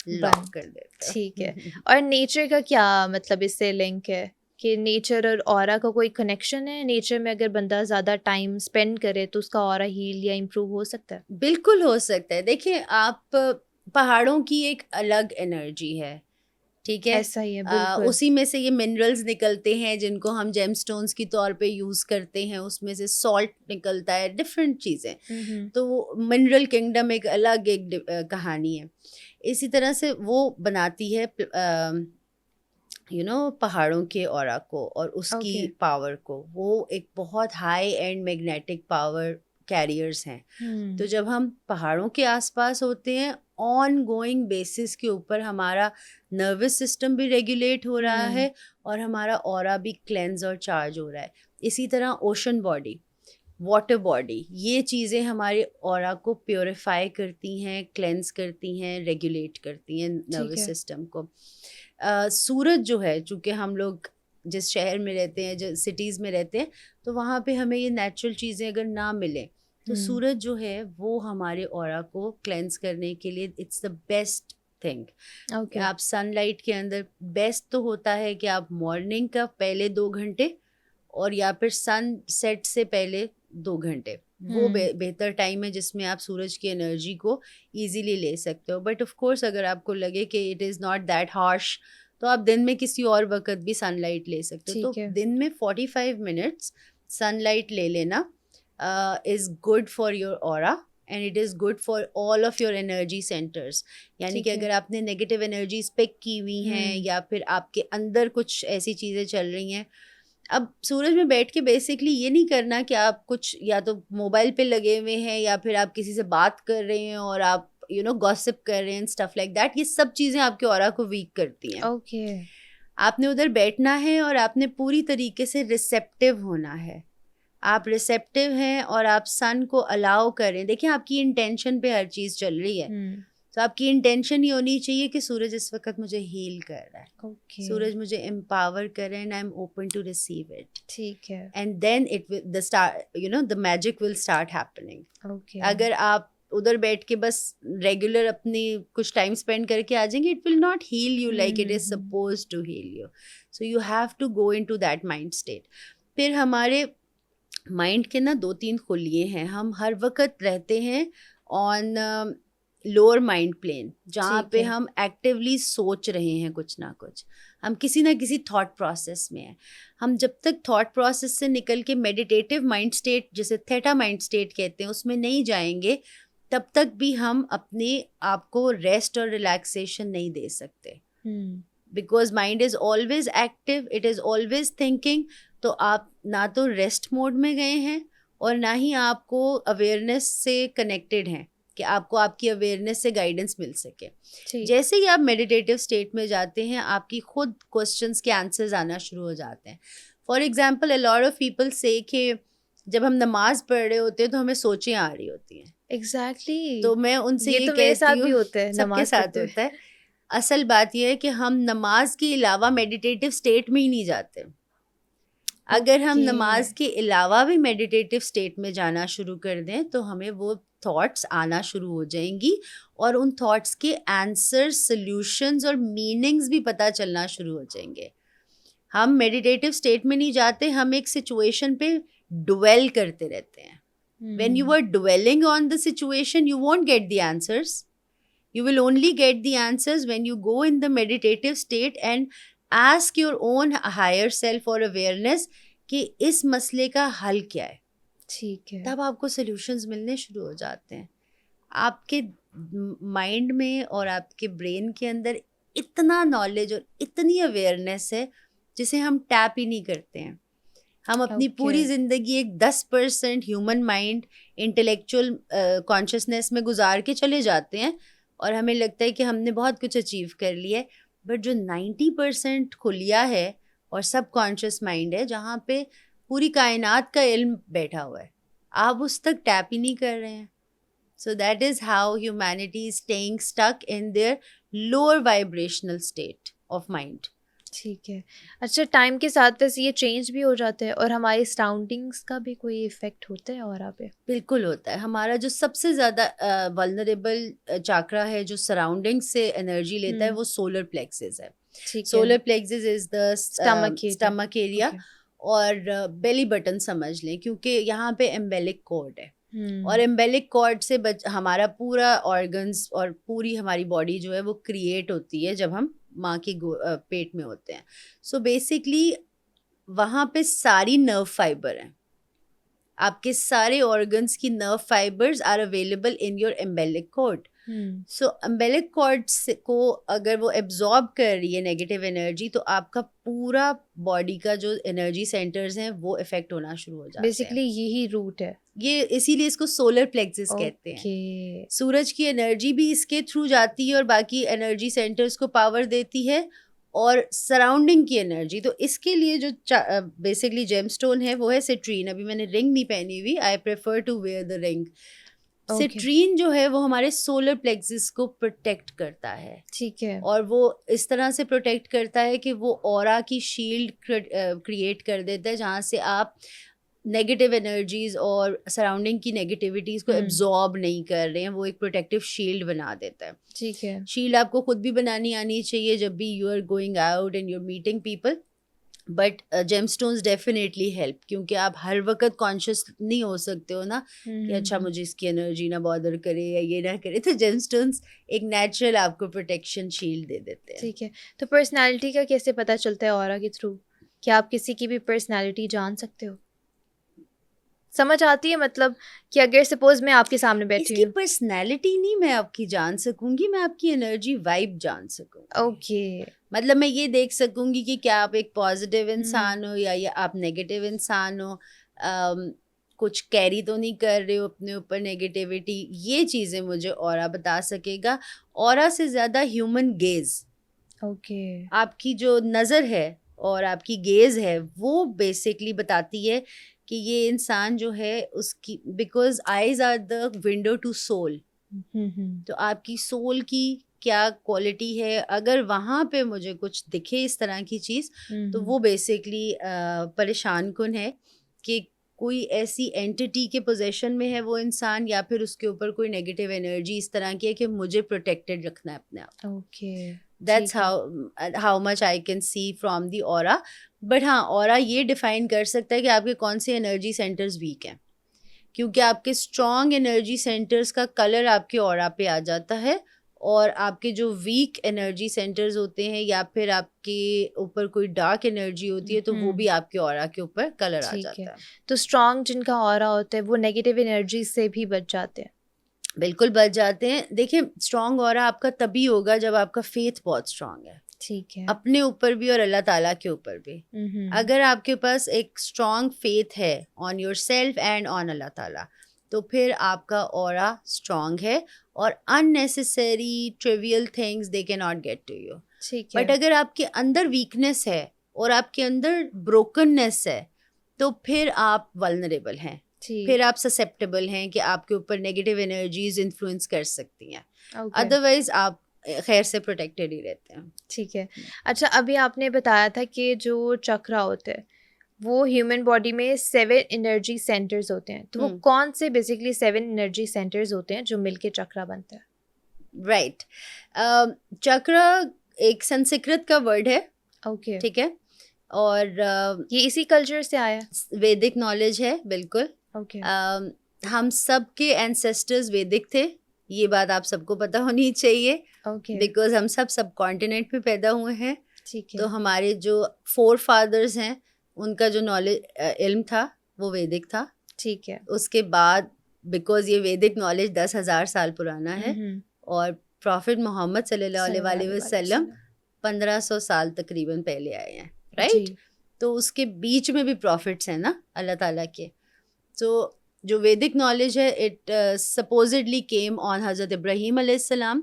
لاک کر دیتے. ٹھیک ہے. اور نیچر کا کیا مطلب اس سے لنک ہے کہ نیچر اور اورا کا کوئی کنیکشن ہے؟ نیچر میں اگر بندہ زیادہ ٹائم اسپینڈ کرے تو اس کا اورا ہیل یا امپروو ہو سکتا ہے؟ بالکل ہو سکتا ہے. دیکھیں آپ, پہاڑوں کی ایک الگ انرجی ہے, ٹھیک ہے, ایسا ہی ہے بالکل. اسی میں سے یہ منرلز نکلتے ہیں جن کو ہم جیم سٹونز کی طور پہ یوز کرتے ہیں, اس میں سے سالٹ نکلتا ہے, ڈفرینٹ چیزیں. تو وہ منرل کنگڈم ایک الگ ایک کہانی ہے. اسی طرح سے وہ بناتی ہے پہاڑوں کے اورا کو اور اس کی پاور کو. وہ ایک بہت high end magnetic power carriers ہیں. تو جب ہم پہاڑوں کے آس پاس ہوتے ہیں, آن گوئنگ بیسس کے اوپر ہمارا نروس سسٹم بھی ریگولیٹ ہو رہا ہے اور ہمارا اورا بھی کلینز اور چارج ہو رہا ہے. اسی طرح اوشن باڈی, واٹر باڈی, یہ چیزیں ہمارے اورا کو پیوریفائی کرتی ہیں, کلینز کرتی ہیں, ریگولیٹ کرتی ہیں نروس سسٹم کو. سورج جو ہے, چونکہ ہم لوگ جس شہر میں رہتے ہیں, جو سٹیز میں رہتے ہیں, تو وہاں پہ ہمیں یہ نیچرل چیزیں اگر نہ ملیں تو سورج جو ہے وہ ہمارے اورا کو کلینز کرنے کے لیے اٹس دا بیسٹ تھنگ. آپ سن لائٹ کے اندر بیسٹ تو ہوتا ہے کہ آپ مارننگ کا پہلے 2 گھنٹے اور یا پھر سن سیٹ سے پہلے 2 گھنٹے, وہ بہتر ٹائم ہے جس میں آپ سورج کی انرجی کو ایزیلی لے سکتے ہو. بٹ آف کورس اگر آپ کو لگے کہ it is not that harsh, تو آپ دن میں کسی اور وقت بھی سن لائٹ لے سکتے ہو. تو دن میں 45 منٹس سن لائٹ لے لینا is good for your aura and it is good for all of your energy centers. یعنی کہ اگر آپ نے نیگیٹو انرجیز پک کی ہوئی ہیں یا پھر آپ کے اندر کچھ ایسی چیزیں چل رہی ہیں, اب سورج میں بیٹھ کے بیسکلی یہ نہیں کرنا کہ آپ کچھ یا تو موبائل پہ لگے ہوئے ہیں یا پھر آپ کسی سے بات کر رہے ہیں اور آپ گوسپ کر رہے ہیں, اسٹف لائک دیٹ. یہ سب چیزیں آپ کے اورا کو ویک کرتی ہیں. اوکے, آپ نے ادھر بیٹھنا ہے اور آپ نے پوری طریقے سے ریسیپٹیو ہونا ہے. آپ ریسیپٹیو ہیں اور آپ سن کو الاؤ کریں. دیکھیں آپ کی انٹینشن پہ ہر چیز چل رہی ہے, تو آپ کی انٹینشن یہ ہونی چاہیے کہ سورج اس وقت مجھے ہیل کر رہا ہے, سورج مجھے امپاور کر رہا ہے, and I'm open to receive it. ٹھیک ہے. And then it will the magic will start happening. اگر آپ ادھر بیٹھ کے بس ریگولر اپنی کچھ ٹائم اسپینڈ کر کے آ جائیں گے, it will not heal you like it is suppose to heal you. So you have to go into that mind state. پھر ہمارے مائنڈ کے نا 2-3 خلیے ہیں. ہم ہر وقت رہتے ہیں آن لوور مائنڈ پلین, جہاں پہ ہم ایکٹیولی سوچ رہے ہیں کچھ نہ کچھ. ہم کسی نہ کسی تھاٹ پروسیس میں ہیں. ہم جب تک تھاٹ پروسیس سے نکل کے میڈیٹیٹیو مائنڈ اسٹیٹ, جسے تھیٹا مائنڈ اسٹیٹ کہتے ہیں, اس میں نہیں جائیں گے, تب تک بھی ہم اپنے آپ کو ریسٹ اور ریلیکسیشن نہیں دے سکتے. Because mind is always active, it is always thinking. تو آپ نہ تو ریسٹ موڈ میں گئے ہیں اور نہ ہی آپ کو اویئرنیس سے کنیکٹڈ ہیں کہ آپ کو آپ کی اویئرنیس سے گائیڈنس مل سکے. جیسے ہی آپ میڈیٹیٹیو اسٹیٹ میں جاتے ہیں, آپ کی خود کوسچنس کے آنسرز آنا شروع ہو جاتے ہیں. For example, a lot of people say کہ جب ہم نماز پڑھ رہے ہوتے ہیں تو ہمیں سوچیں آ رہی ہوتی ہیں. ایگزیکٹلی. تو میں ان سے یہ تو میرے ساتھ کہتی بھی ہوں, ہوتا ہے سب کے نماز ساتھ پڑھتے ہوئے. ہوتا ہے. اصل بات یہ ہے کہ ہم نماز کے علاوہ میڈیٹیٹیو اسٹیٹ میں ہی نہیں جاتے. اگر ہم نماز کے علاوہ بھی میڈیٹیٹیو اسٹیٹ میں جانا شروع کر دیں تو ہمیں وہ تھاٹس آنا شروع ہو جائیں گی, اور ان تھاٹس کے آنسر, سلیوشنز اور میننگز بھی پتہ چلنا شروع ہو جائیں گے. ہم میڈیٹیٹیو اسٹیٹ میں نہیں جاتے, ہم ایک سچویشن پہ ڈویل کرتے رہتے ہیں. When you are dwelling on the situation, you won't get the answers. You will only get the answers when you go in the meditative state and ask your own higher self or awareness کہ اس مسئلے کا حل کیا ہے. ٹھیک ہے. تب آپ کو سلیوشنز ملنے شروع ہو جاتے ہیں. آپ کے مائنڈ میں اور آپ کے برین کے اندر اتنا نالج اور اتنی اویئرنیس ہے جسے ہم ٹیپ ہی نہیں کرتے ہیں. ہم اپنی پوری زندگی ایک 10% ہیومن مائنڈ انٹلیکچوئل کانشیسنیس میں گزار کے چلے جاتے ہیں, اور ہمیں لگتا ہے کہ ہم نے بہت کچھ اچیو کر لیا ہے. بٹ جو 90% کھلیا ہے اور سب کانشیس مائنڈ ہے, جہاں پہ پوری کائنات کا علم بیٹھا ہوا ہے, آپ اس تک ٹیپ ہی نہیں کر رہے ہیں. So that is how humanity is staying stuck in their lower vibrational state of mind. ٹھیک ہے. اچھا, ٹائم کے ساتھ ویسے یہ چینج بھی ہو جاتا ہے, اور ہماری سراؤنڈنگس کا بھی کوئی ایفیکٹ ہوتا ہے اورا پہ؟ بالکل ہوتا ہے. ہمارا جو سب سے زیادہ ولنریبل چاکرا ہے جو سراؤنڈنگ سے انرجی لیتا ہے وہ سولر پلیکسس ہے. Solar plexus is the stomach area, اور بیلی بٹن سمجھ لیں, کیونکہ یہاں پہ امبیلک کارڈ ہے, اور امبیلک کارڈ سے ہمارا پورا آرگنز اور پوری ہماری باڈی جو ہے وہ کریٹ ہوتی ہے جب ہم ماں کے پیٹ میں ہوتے ہیں. سو بیسکلی وہاں پہ ساری نرو فائبر ہیں, آپ کے سارے آرگنس کی nerve fibres are available in your umbilical cord. So umbilical cord کو اگر وہ ایبزارب کر رہی ہے نیگیٹو انرجی, تو آپ کا پورا باڈی کا جو انرجی سینٹرز ہیں وہ افیکٹ ہونا شروع ہو جاتے ہیں. بیسکلی یہی روٹ ہے, یہ اسی لیے اس کو سولر پلیکسس کہتے ہیں. سورج کی انرجی بھی اس کے تھرو جاتی ہے اور باقی انرجی سینٹرز کو پاور دیتی ہے, اور سراؤنڈنگ کی انرجی. تو اس کے لیے جو بیسکلی جیم اسٹون ہے وہ ہے سٹرین. ابھی میں نے رنگ نہیں پہنی ہوئی, I prefer to wear the ring. Citrine جو ہے وہ ہمارے سولر پلیکسس کو پروٹیکٹ کرتا ہے. ٹھیک ہے. اور وہ اس طرح سے پروٹیکٹ کرتا ہے کہ وہ اورا کی شیلڈ کریٹ کر دیتا ہے, جہاں سے آپ نیگیٹو انرجیز اور سراؤنڈنگ کی نیگیٹیوٹیز کو ایبزارب نہیں کر رہے ہیں. وہ ایک پروٹیکٹیو شیلڈ بنا دیتا ہے. ٹھیک ہے. شیلڈ آپ کو خود بھی بنانی آنی چاہیے جب بھی you are going out and you are meeting people. But gemstones definitely help, کیونکہ آپ ہر وقت کانشیس نہیں ہو سکتے ہو نا کہ اچھا مجھے اس کی انرجی نہ بادر کرے یا یہ نہ کرے. تو جیم اسٹونز ایک نیچرل آپ کو پروٹیکشن شیلڈ دے دیتے ہیں. ٹھیک ہے. تو پرسنالٹی کا کیسے پتہ چلتا ہے اورا کے تھرو؟ کیا آپ کسی کی بھی پرسنالٹی جان سکتے ہو؟ سمجھ آتی ہے مطلب کہ اگر سپوز میں آپ کے سامنے بیٹھی ہوں, اس کی پرسنالٹی نہیں میں آپ کی جان سکوں گی, میں آپ کی انرجی وائب جان سکوں گی. اوکے. مطلب میں یہ دیکھ سکوں گی کہ کیا آپ ایک پازیٹیو انسان ہو یا آپ نیگیٹو انسان ہو, کچھ کیری تو نہیں کر رہے ہو اپنے اوپر نیگیٹیوٹی. یہ چیزیں مجھے اورا بتا سکے گا. اورا سے زیادہ ہیومن گیز, اوکے, آپ کی جو نظر ہے اور آپ کی گیز ہے وہ بیسکلی بتاتی ہے کہ یہ انسان جو ہے اس کی, because eyes are the window to soul. تو آپ کی سول کی کیا کوالٹی ہے, اگر وہاں پہ مجھے کچھ دکھے اس طرح کی چیز تو وہ بیسکلی پریشان کن ہے کہ کوئی ایسی اینٹی کے پوزیشن میں ہے وہ انسان, یا پھر اس کے اوپر کوئی نیگیٹو انرجی اس طرح کی ہے کہ مجھے پروٹیکٹیڈ رکھنا ہے اپنے آپ. Okay. That's how much I can see from the aura. But ہاں, اورا یہ ڈیفائن کر سکتا ہے کہ آپ کے کون سے انرجی سینٹرز ویک ہیں, کیونکہ آپ کے اسٹرانگ انرجی سینٹرز کا کلر آپ کے اورا پہ آ جاتا ہے, اور آپ کے جو ویک انرجی سینٹرز ہوتے ہیں یا پھر آپ کے اوپر کوئی ڈارک انرجی ہوتی ہے تو وہ بھی آپ کے اورا کے اوپر کلر آ جاتا ہے. تو اسٹرانگ جن کا اورا ہوتا ہے وہ نیگیٹو انرجی سے بھی بچ جاتے ہیں؟ بالکل بچ جاتے ہیں. دیکھیں, اسٹرانگ اورا آپ کا تبھی ہوگا جب آپ کا فیتھ بہت اسٹرانگ ہے. ٹھیک ہے. اپنے اوپر بھی اور اللہ تعالیٰ کے اوپر بھی. اگر آپ کے پاس ایک اسٹرانگ فیتھ ہے on yourself and on Allah تعالیٰ, تو پھر آپ کا اورا اسٹرانگ ہے, اور unnecessary trivial things they cannot get to you. ٹھیک ہے. بٹ اگر آپ کے اندر ویکنیس ہے اور آپ کے اندر بروکننیس ہے, تو پھر آپ ولنریبل ہیں, پھر آپ سسیپٹیبل ہیں کہ آپ کے اوپر نیگیٹو انرجیز انفلوئنس کر سکتی ہیں, ادروائز آپ خیر سے پروٹیکٹیڈ ہی رہتے ہیں. ٹھیک ہے. اچھا ابھی آپ نے بتایا تھا کہ جو چکرا ہوتے ہیں وہ ہیومن باڈی میں 7 انرجی سینٹرز ہوتے ہیں, تو وہ کون سے بیسکلی 7 انرجی سینٹرز ہوتے ہیں جو مل کے چکرا بنتا ہے؟ رائٹ, چکرا ایک سنسکرت کا ورڈ ہے. اوکے. ٹھیک ہے, اور یہ اسی کلچر سے آیا ہے؟ ویدک نالج ہے بالکل. اوکے. ہم سب کے اینسیسٹرز ویدک تھے, یہ بات آپ سب کو پتہ ہونی چاہیے, بیکاز ہم سب کانٹیننٹ میں پیدا ہوئے ہیں. ٹھیک ہے. تو ہمارے جو فور فادرز ہیں ان کا جو نالج علم تھا وہ ویدک تھا. ٹھیک ہے. اس کے بعد بیکاز یہ ویدک نالج 10,000 سال پرانا ہے, اور پروفٹ محمد صلی اللہ علیہ وسلم 1500 سال تقریباً پہلے آئے ہیں, رائٹ. تو اس کے بیچ میں بھی پروفٹس ہیں نا اللہ تعالیٰ کے. تو جو ویدک نالج ہے اٹ سپوزڈلی کیم آن حضرت ابراہیم علیہ السلام.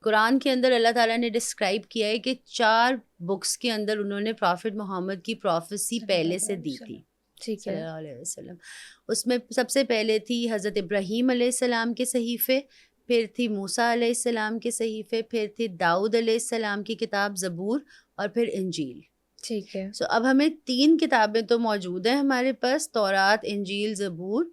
قرآن کے اندر اللہ تعالیٰ نے ڈسکرائب کیا ہے کہ 4 بکس کے اندر انہوں نے پروفٹ محمد کی پروفیسی پہلے سے دی تھی صلی اللہ علیہ وسلم. اس میں سب سے پہلے تھی حضرت ابراہیم علیہ السلام کے صحیفے, پھر تھی موسیٰ علیہ السلام کے صحیفے, پھر تھی داؤد علیہ السلام کی کتاب زبور, اور پھر انجیل. ٹھیک ہے. سو اب ہمیں 3 کتابیں تو موجود ہیں ہمارے پاس, تورات, انجیل, زبور,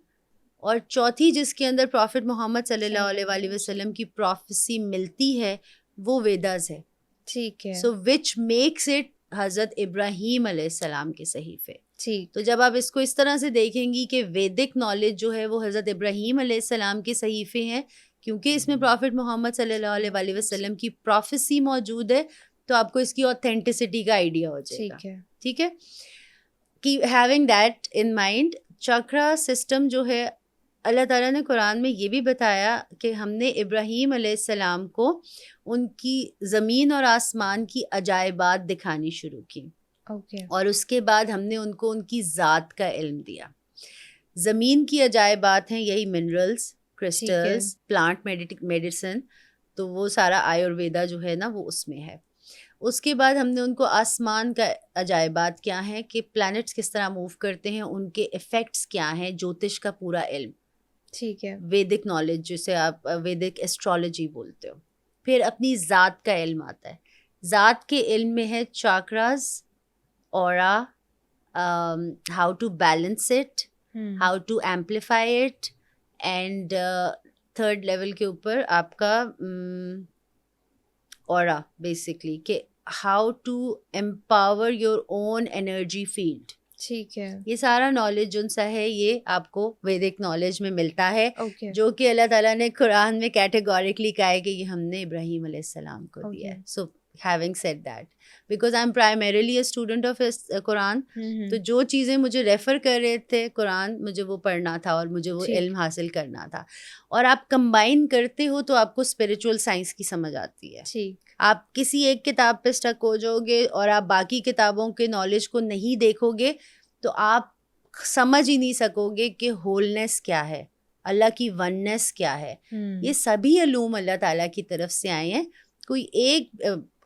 اور چوتھی جس کے اندر پروفٹ محمد صلی اللہ علیہ وسلم کی پروفیسی ملتی ہے وہ ویداز ہے. ٹھیک ہے. سو وچ میکس اٹ حضرت ابراہیم علیہ السلام کے صحیفے. ٹھیک. تو جب آپ اس کو اس طرح سے دیکھیں گی کہ ویدک نالج جو ہے وہ حضرت ابراہیم علیہ السلام کے صحیفے ہیں, کیونکہ اس میں پروفٹ محمد صلی اللہ علیہ وسلم کی پروفیسی موجود ہے, تو آپ کو اس کی اوتھینٹسٹی کا آئیڈیا ہو جائے گا. ٹھیک ہے. کہ having that in mind, Chakra system جو ہے اللہ تعالیٰ نے قرآن میں یہ بھی بتایا کہ ہم نے ابراہیم علیہ السلام کو ان کی زمین اور آسمان کی عجائبات دکھانی شروع کی, اور اس کے بعد ہم نے ان کو ان کی ذات کا علم دیا. زمین کی عجائبات ہیں یہی منرلز, کرسٹلز, پلانٹ میڈیسن, تو وہ سارا آیورویدا جو ہے نا وہ اس میں ہے. اس کے بعد ہم نے ان کو آسمان کا عجائبات کیا ہیں کہ پلانٹس کس طرح موو کرتے ہیں, ان کے ایفیکٹس کیا ہیں, جوتش کا پورا علم. ٹھیک ہے. ویدک نالج جسے آپ ویدک ایسٹرالوجی بولتے ہو. پھر اپنی ذات کا علم آتا ہے. ذات کے علم میں ہے chakras, aura, how to balance it, how to amplify it, and 3rd level کے اوپر آپ کا اورا بیسکلی کہ how to empower your own energy field. ٹھیک ہے. یہ سارا نالج جو سا ہے یہ آپ کو ویدک نالج میں ملتا ہے, جو کہ اللہ تعالیٰ نے قرآن میں کیٹیگوریکلی کہا ہے کہ یہ ہم نے ابراہیم علیہ السلام کو دیا ہے. سو having said that, because I'm primarily a student of قرآن, تو جو چیزیں مجھے ریفر کر رہے تھے قرآن, مجھے وہ پڑھنا تھا اور مجھے وہ علم حاصل کرنا تھا. اور آپ کمبائن کرتے ہو تو آپ کو اسپریچول سائنس کی سمجھ آتی ہے. آپ کسی ایک کتاب پہ اسٹک ہو جاؤ گے اور آپ باقی کتابوں کے نالج کو نہیں دیکھو گے تو آپ سمجھ ہی نہیں سکو گے کہ ہولنس کیا ہے, اللہ کی وننس کیا ہے. یہ سبھی علوم اللہ تعالیٰ کی طرف سے آئے ہیں. کوئی ایک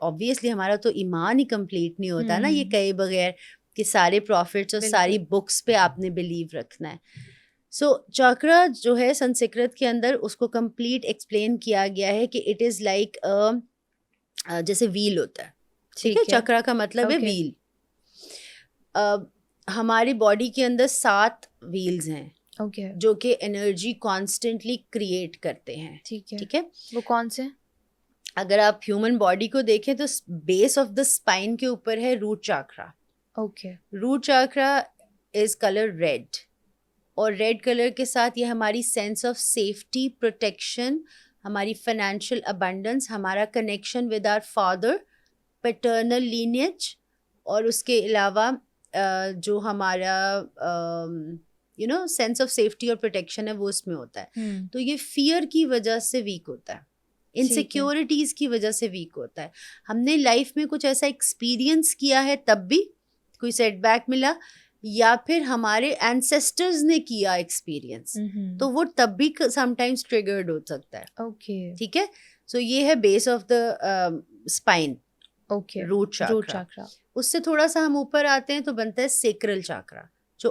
obviously ہمارا تو ایمان ہی کمپلیٹ نہیں ہوتا نا یہ کہے بغیر کہ سارے پروفٹس اور ساری بکس پہ آپ نے بلیو رکھنا ہے. سو چاکرا جو ہے سنسکرت کے اندر اس کو کمپلیٹ ایکسپلین کیا گیا ہے کہ اٹ از لائک جیسے ویل ہوتا ہے. ٹھیک ہے, چکرا کا مطلب ہے ویل. ہماری باڈی کے اندر 7 ویلز ہیں جو کہ انرجی کانسٹنٹلی کریٹ کرتے ہیں. ٹھیک ہے, وہ کون سے؟ اگر آپ ہیومن باڈی کو دیکھیں تو بیس آف دا اسپائن کے اوپر ہے روٹ چاکرا. روٹ چاکرا از کلر ریڈ, اور ریڈ کلر کے ساتھ یہ ہماری سینس آف سیفٹی, پروٹیکشن, ہماری فائنینشیل ابنڈنس, ہمارا connection with our father, paternal lineage, اور اس کے علاوہ جو ہمارا سینس آف سیفٹی اور پروٹیکشن ہے وہ اس میں ہوتا ہے. تو یہ فیئر کی وجہ سے ویک ہوتا ہے, انسیکیورٹیز کی وجہ سے ویک ہوتا ہے. ہم نے لائف میں کچھ ایسا ایکسپیرینس کیا ہے تب بھی کوئی سیٹ بیک ملا, یا پھر ہمارے اینسیسٹرز نے کیا ایکسپیرینس تو وہ تب بھی سم ٹائمز ٹریگرڈ ہو سکتا ہے. ٹھیک ہے, سو یہ ہے بیس آف دا اسپائن, روٹ چاکرا. اس سے تھوڑا سا ہم اوپر آتے ہیں تو بنتا ہے سیکرل چاکرا, جو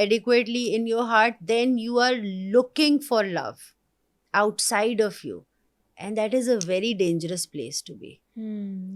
adequately in your heart, then you are looking for love outside of you, and that is a very dangerous place to be.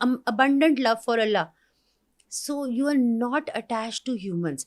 abundant love for Allah. So you are not attached to humans.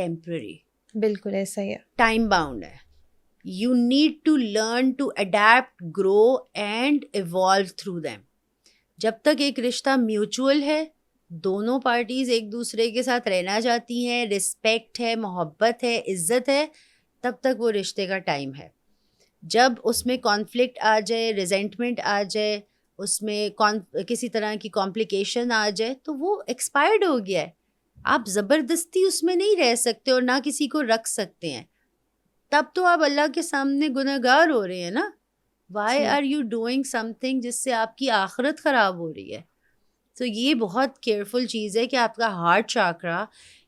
temporary. بالکل ایسا ہی ہے. Time bound ہے. You need to learn to adapt, grow and evolve through them. جب تک ایک رشتہ mutual ہے, دونوں پارٹیز ایک دوسرے کے ساتھ رہنا چاہتی ہیں, رسپیکٹ ہے, محبت ہے, عزت ہے, تب تک وہ رشتے کا ٹائم ہے. جب اس میں کانفلکٹ آ جائے, ریزنٹمنٹ آ جائے, اس میں کسی طرح کی کمپلیکیشن آ جائے, تو وہ ایکسپائرڈ ہو گیا ہے. آپ زبردستی اس میں نہیں رہ سکتے اور نہ کسی کو رکھ سکتے ہیں. تب تو آپ اللہ کے سامنے گنہگار ہو رہے ہیں نا. Why are you doing something جس سے آپ کی آخرت خراب ہو رہی ہے. تو یہ بہت کیئرفل چیز ہے کہ آپ کا heart chakra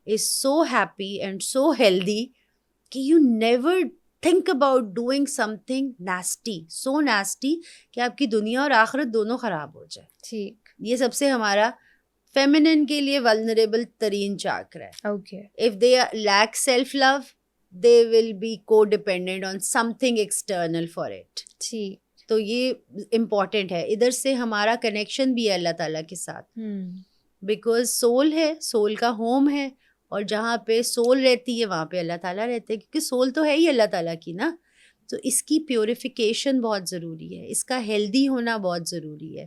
is so happy and so healthy کہ you never think about doing something nasty, so nasty کہ آپ کی دنیا اور آخرت دونوں خراب ہو جائے. ٹھیک. یہ سب سے ہمارا فیمنن کے لیے ولنریبل ترین چاکرا ہے. Okay. If they lack self love, they will be co-dependent on something external for it. ٹھیک. تو یہ امپورٹنٹ ہے. ادھر سے ہمارا کنیکشن بھی ہے اللہ تعالیٰ کے ساتھ, بیکاز سول ہے, سول کا ہوم ہے, اور جہاں پہ سول رہتی ہے وہاں پہ اللہ تعالیٰ رہتے ہیں, کیونکہ سول تو ہے ہی اللہ تعالیٰ کی نا. تو اس کی پیوریفیکیشن بہت ضروری ہے, اس کا ہیلدی ہونا بہت ضروری ہے,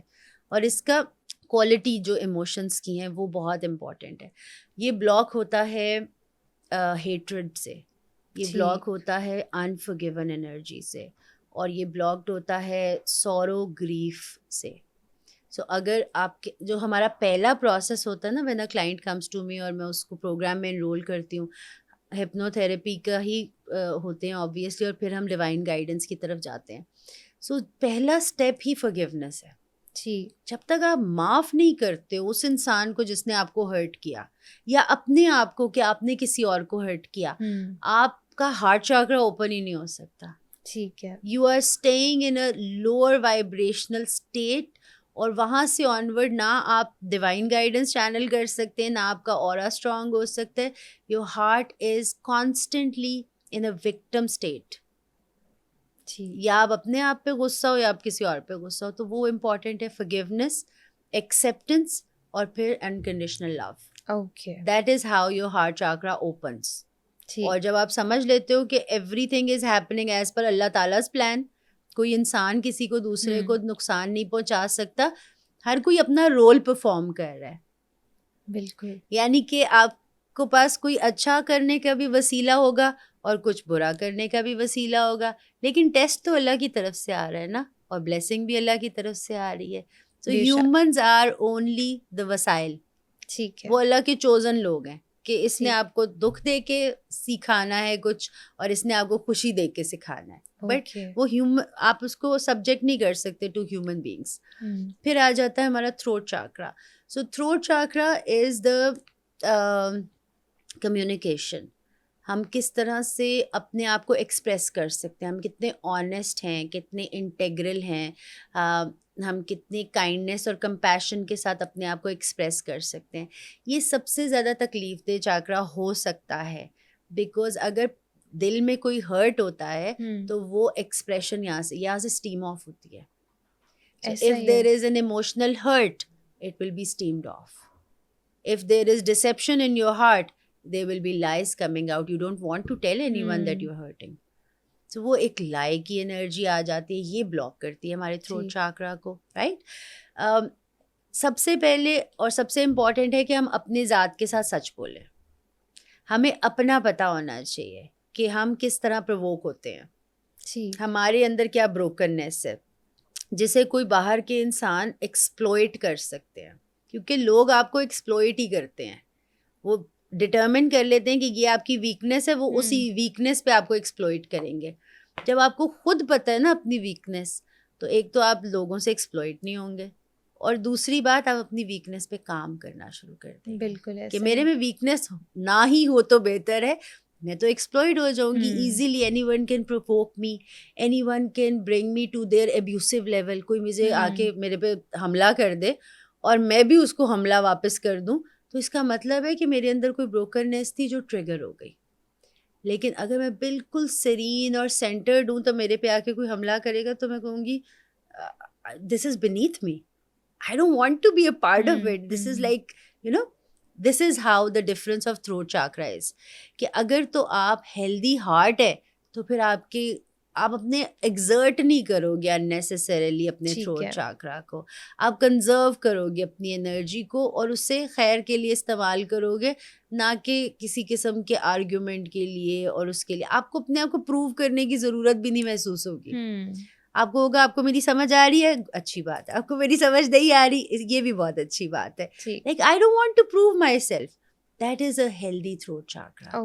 اور اس کا کوالٹی جو ایموشنس کی ہیں وہ بہت امپورٹنٹ ہے. یہ بلاک ہوتا ہے ہیٹرڈ سے, یہ بلاک ہوتا ہے انفرگیون انرجی سے, اور یہ بلاکڈ ہوتا ہے سورو, گریف سے. سو اگر آپ کے جو ہمارا پہلا پروسیس ہوتا ہے نا, when a client comes to me, اور میں اس کو پروگرام میں انرول کرتی ہوں, ہپنو تھراپی کا ہی ہوتے ہیں آبویسلی, اور پھر ہم ڈیوائن گائیڈنس کی طرف جاتے ہیں. سو پہلا اسٹیپ ہی فارگیونیس ہے. ٹھیک. جب تک آپ معاف نہیں کرتے اس انسان کو جس نے آپ کو ہرٹ کیا, یا اپنے آپ کو کہ آپ نے کسی اور کو ہرٹ کیا, آپ کا ہارٹ چاکرا اوپن ہی نہیں ہو سکتا. ٹھیک ہے. You are staying in a lower vibrational state, اور وہاں سے آنورڈ نہ آپ ڈیوائن گائیڈنس چینل کر سکتے ہیں, نہ آپ کا اورا اسٹرانگ ہو سکتا ہے. Your heart is constantly in a victim state. یا آپ اپنے آپ پہ غصہ ہو یا آپ کسی اور پہ غصہ ہو. تو وہ امپورٹنٹ ہے فارگیونیس, ایکسیپٹنس, اور پھر unconditional love. Okay. That is how your heart chakra opens. اور جب آپ سمجھ لیتے ہو کہ everything is happening as per Allah تعالیٰز پلان, کوئی انسان کسی کو دوسرے کو نقصان نہیں پہنچا سکتا, ہر کوئی اپنا رول پرفارم کر رہا ہے. بالکل. یعنی کہ آپ کو پاس کوئی اچھا کرنے کا بھی وسیلہ ہوگا اور کچھ برا کرنے کا بھی وسیلہ ہوگا, لیکن ٹیسٹ تو اللہ کی طرف سے آ رہا ہے نا, اور بلیسنگ بھی اللہ کی طرف سے آ رہی ہے. سو ہیومنز آر اونلی دا وسائل. ٹھیک ہے. وہ اللہ کے چوزن لوگ ہیں کہ اس نے آپ کو دکھ دے کے سکھانا ہے کچھ, اور اس نے آپ کو خوشی دے کے سکھانا ہے. بٹ وہ آپ اس کو سبجیکٹ نہیں کر سکتے ٹو ہیومن بینگس. پھر آ جاتا ہے ہمارا throat chakra. So throat chakra is the communication. ہم کس طرح سے اپنے آپ کو ایکسپریس کر سکتے ہیں, ہم کتنے آنیسٹ ہیں, کتنے انٹیگرل ہیں, ہم کتنی کائنڈنیس اور کمپیشن کے ساتھ اپنے آپ کو ایکسپریس کر سکتے ہیں. یہ سب سے زیادہ تکلیف دہ چاکرا ہو سکتا ہے, بیکاز اگر دل میں کوئی ہرٹ ہوتا ہے تو وہ ایکسپریشن یہاں سے اسٹیم آف ہوتی ہے. If there is an emotional hurt, it will be stemmed off. If there is deception in your heart, there will be lies coming out. You don't want to tell anyone that you're hurting. So وہ ایک لائے کی energy آ جاتی ہے, یہ block کرتی ہے ہمارے تھروٹ چاکرا کو, رائٹ. سب سے پہلے اور سب سے امپورٹنٹ ہے کہ ہم اپنی ذات کے ساتھ سچ بولیں. ہمیں اپنا پتہ ہونا چاہیے کہ ہم کس طرح پرووک ہوتے ہیں, ہمارے اندر کیا بروکننیس ہے جسے کوئی باہر کے انسان ایکسپلوئٹ کر سکتے ہیں, کیونکہ لوگ آپ کو ایکسپلوئٹ ہی کرتے ہیں. وہ ڈٹرمن کر لیتے ہیں کہ یہ آپ کی ویکنیس ہے, وہ اسی ویکنیس پہ آپ کو ایکسپلوئٹ کریں گے. جب آپ کو خود پتہ ہے نا اپنی ویکنیس, تو ایک تو آپ لوگوں سے ایکسپلوئٹ نہیں ہوں گے, اور دوسری بات آپ اپنی ویکنیس پہ کام کرنا شروع کر دیں. بالکل کہ میرے میں ویکنیس نہ ہی ہو تو بہتر ہے, میں تو ایکسپلوئٹ ہو جاؤں گی easily. Anyone can provoke me, anyone can bring me to their abusive level. کوئی مجھے آ کے میرے پہ حملہ کر دے اور میں بھی اس کو حملہ واپس کر دوں, تو اس کا مطلب ہے کہ میرے اندر کوئی بروکننیس تھی جو ٹریگر ہو گئی. لیکن اگر میں بالکل سرین اور سینٹرڈ ہوں تو میرے پہ آ کے کوئی حملہ کرے گا تو میں کہوں گی this is beneath me, I don't want to be a part of it, this is like you know this is how the difference of throat chakra is کہ اگر تو آپ ہیلدی ہارٹ ہے تو پھر آپ اپنے ایگزرٹ نہیں کرو گے اننیسیسریلی اپنے تھروٹ چاکرا کو. آپ کنزرو کرو گے اپنی انرجی کو اور اسے خیر کے لیے استعمال کرو گے, نہ کہ کسی قسم کے آرگیومنٹ کے لیے. اور اس کے لیے آپ کو اپنے آپ کو پروو کرنے کی ضرورت بھی نہیں محسوس ہوگی. آپ کو ہوگا آپ کو میری سمجھ آ رہی ہے, اچھی بات ہے. آپ کو میری سمجھ نہیں آ رہی, یہ بھی بہت اچھی بات ہے. Like I don't want to prove myself. That is a healthy throat chakra.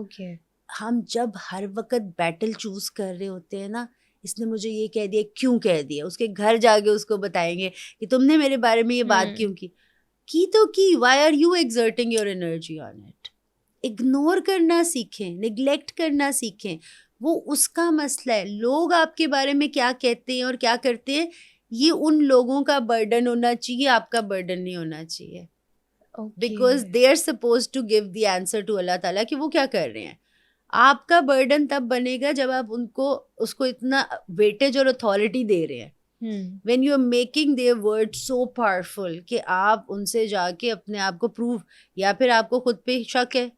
ہم جب ہر وقت بیٹل چوز کر رہے ہوتے ہیں نا, اس نے مجھے یہ کہہ دیا, کیوں کہہ دیا, اس کے گھر جا کے اس کو بتائیں گے کہ تم نے میرے بارے میں یہ بات کیوں کی تو کی. Why are you exerting your energy on it. Ignore کرنا سیکھیں, نگلیکٹ کرنا سیکھیں. وہ اس کا مسئلہ ہے. لوگ آپ کے بارے میں کیا کہتے ہیں اور کیا کرتے ہیں, یہ ان لوگوں کا برڈن ہونا چاہیے, آپ کا برڈن نہیں ہونا چاہیے. Because they are suppose to give the answer to Allah تعالیٰ کہ وہ کیا کر رہے ہیں. آپ کا برڈن تب بنے گا جب آپ اس کو اتنا ویٹیج اور اتھارٹی دے رہے ہیں. When you are making their word so powerful کہ آپ ان سے جا کے اپنے آپ کو پروو, یا پھر آپ کو خود پہ شک ہے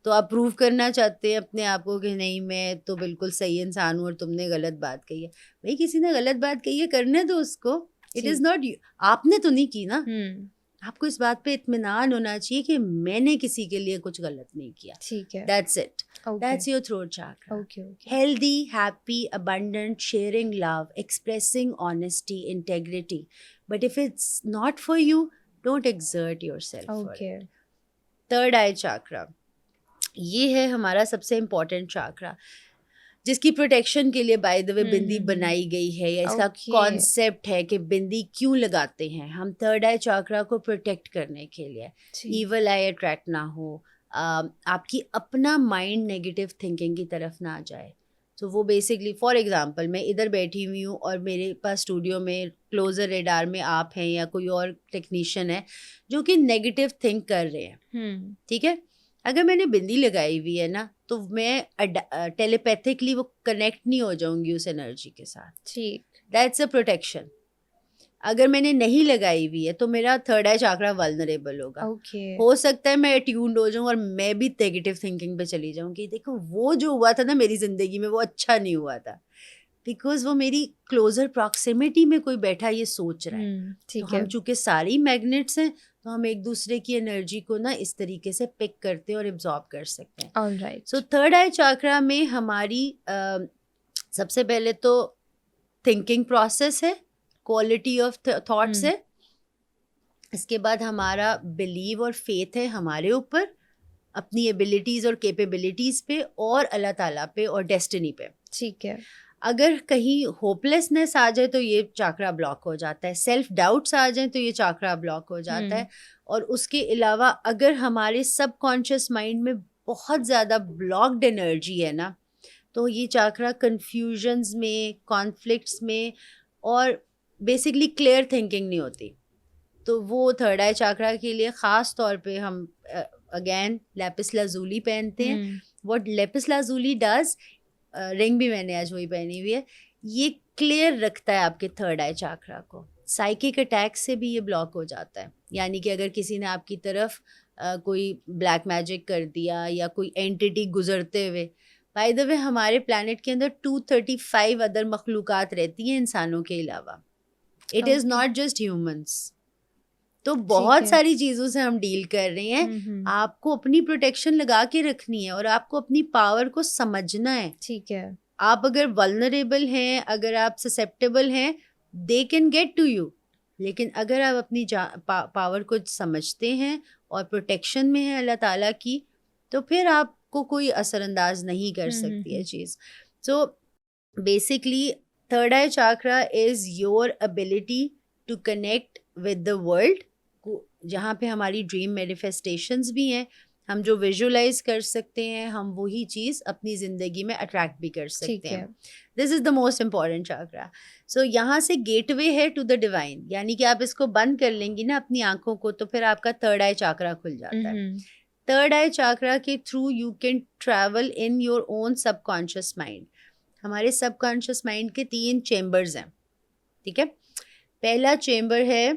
تو آپ پروو کرنا چاہتے ہیں اپنے آپ کو کہ نہیں میں تو بالکل صحیح انسان ہوں اور تم نے غلط بات کہی ہے. بھائی کسی نے غلط بات کہی ہے, کرنے دو اس کو. اٹ از ناٹ یو, آپ نے تو نہیں کی نا. آپ کو اس بات پہ اطمینان ہونا چاہیے کہ میں نے کسی کے لیے کچھ غلط نہیں کیا. ٹھیک ہے, that's it. That's your throat chakra. Healthy, happy, abundant, sharing love, expressing honesty, integrity. But if it's not for you, don't exert yourself for it. Third eye chakra. یہ ہے ہمارا سب سے امپورٹنٹ چاکرا, جس کی پروٹیکشن کے لیے بائی دا وے بندی بنائی گئی ہے, یا اس کا کانسیپٹ ہے کہ بندی کیوں لگاتے ہیں ہم. تھرڈ آئی چاکرا کو پروٹیکٹ کرنے کے لیے, ایول آئی اٹریکٹ نہ ہو, آپ کی اپنا مائنڈ نیگیٹو تھنکنگ کی طرف نہ جائے. تو وہ بیسکلی فار ایگزامپل میں ادھر بیٹھی ہوئی ہوں اور میرے پاس اسٹوڈیو میں کلوزر ریڈار میں آپ ہیں یا کوئی اور ٹیکنیشین ہے جو کہ نیگیٹو تھنک کر رہے ہیں, ٹھیک ہے. اگر میں نے بندی لگائی ہوئی ہے نا تو میں ٹیلیپیتھکلی وہ کنیکٹ نہیں ہو جاؤں گی اس انرجی کے ساتھ. That's a protection. اگر میں نے نہیں لگائی ہوئی ہے تو میرا تھرڈ آئی چاکرا ولنریبل ہوگا. ہو سکتا ہے میں اٹیونڈ ہو جاؤں اور میں بھی نیگیٹو تھنکنگ پہ چلی جاؤں کہ دیکھو وہ جو ہوا تھا نا میری زندگی میں وہ اچھا نہیں ہوا تھا, بیکاز وہ میری کلوزر پراکسیمیٹی میں کوئی بیٹھا یہ سوچ رہا ہے. تو ہم چونکہ ساری میگنیٹس ہیں تو ہم ایک دوسرے کی انرجی کو نا اس طریقے سے پک کرتے ہیں اور ایبزارب کر سکتے ہیں. سو تھرڈ آئی چاکرا میں ہماری سب سے پہلے تو تھنکنگ پروسیس ہے, کوالٹی آف تھاٹس ہے. اس کے بعد ہمارا بلیو اور فیتھ ہے ہمارے اوپر, اپنی ایبلٹیز اور کیپیبلٹیز پہ, اور اللہ تعالیٰ پہ اور ڈیسٹنی پہ. ٹھیک ہے. اگر کہیں ہوپلیسنس آ جائے تو یہ چاکرا بلاک ہو جاتا ہے, سیلف ڈاؤٹس آ جائیں تو یہ چاکرا بلاک ہو جاتا ہے. اور اس کے علاوہ اگر ہمارے سب کانشیس مائنڈ میں بہت زیادہ بلاکڈ انرجی ہے نا تو یہ چاکرا کنفیوژنز میں, کانفلکٹس میں, اور بیسکلی کلیئر تھنکنگ نہیں ہوتی. تو وہ تھرڈ آئی چاکرا کے لیے خاص طور پہ ہم اگین لیپس لازولی پہنتے ہیں. واٹ لیپس لازولی ڈز, رنگ بھی میں نے آج وہی پہنی ہوئی ہے, یہ کلیئر رکھتا ہے آپ کے تھرڈ آئی چاکرا کو. سائیکک اٹیک سے بھی یہ بلاک ہو جاتا ہے, یعنی کہ اگر کسی نے آپ کی طرف کوئی بلیک میجک کر دیا یا کوئی اینٹیٹی گزرتے ہوئے, بائی دا وے ہمارے پلانٹ کے اندر 235 ادر مخلوقات رہتی ہیں انسانوں کے علاوہ. It is not just humans. تو بہت ساری چیزوں سے ہم ڈیل کر رہے ہیں. آپ کو اپنی پروٹیکشن لگا کے رکھنی ہے اور آپ کو اپنی پاور کو سمجھنا ہے. ٹھیک ہے. آپ اگر ولنریبل ہیں, اگر آپ سسیپٹیبل ہیں, they can get to you. لیکن اگر آپ اپنی پاور کو سمجھتے ہیں اور پروٹیکشن میں ہیں اللہ تعالیٰ کی, تو پھر آپ کو کوئی اثر انداز نہیں کر سکتی ہے چیز. So basically third eye chakra is your ability to connect with the world, جہاں پہ ہماری ڈریم مینیفیسٹیشنز بھی ہیں. ہم جو ویژولائز کر سکتے ہیں ہم وہی چیز اپنی زندگی میں اٹریکٹ بھی کر سکتے ہیں. دس از دا موسٹ امپورٹنٹ چاکرا. سو یہاں سے گیٹ وے ہے ٹو دا ڈیوائن, یعنی کہ آپ اس کو بند کر لیں گی نا اپنی آنکھوں کو تو پھر آپ کا تھرڈ آئی چاکرا کھل جاتا ہے. تھرڈ آئی چاکرا کے through you can travel in your own sub conscious mind. ہمارے سب کانشیس مائنڈ کے 3 چیمبرز ہیں, ٹھیک ہے. پہلا چیمبر ہے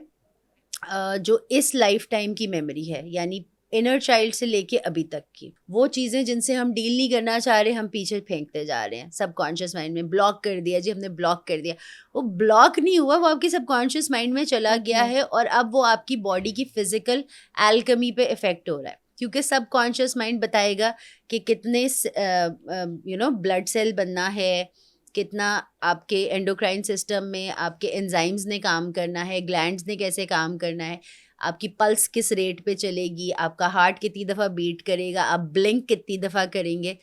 جو اس لائف ٹائم کی میموری ہے, یعنی انر چائلڈ سے لے کے ابھی تک کی وہ چیزیں جن سے ہم ڈیل نہیں کرنا چاہ رہے ہم پیچھے پھینکتے جا رہے ہیں. سب کانشیس مائنڈ میں بلاک کر دیا جی, ہم نے بلاک کر دیا. وہ بلاک نہیں ہوا, وہ آپ کے سب کانشیس مائنڈ میں چلا گیا ہے اور اب وہ آپ کی باڈی کی فزیکل الکمی پہ افیکٹ ہو رہا ہے, کیونکہ سب کانشیس مائنڈ بتائے گا کہ کتنے بلڈ سیل بننا ہے, کتنا آپ کے اینڈوکرائن سسٹم میں آپ کے انزائمز نے کام کرنا ہے, گلینڈز نے کیسے کام کرنا ہے, آپ کی پلس کس ریٹ پہ چلے گی, آپ کا ہارٹ کتنی دفعہ بیٹ کرے گا, آپ بلنک کتنی دفعہ کریں گے.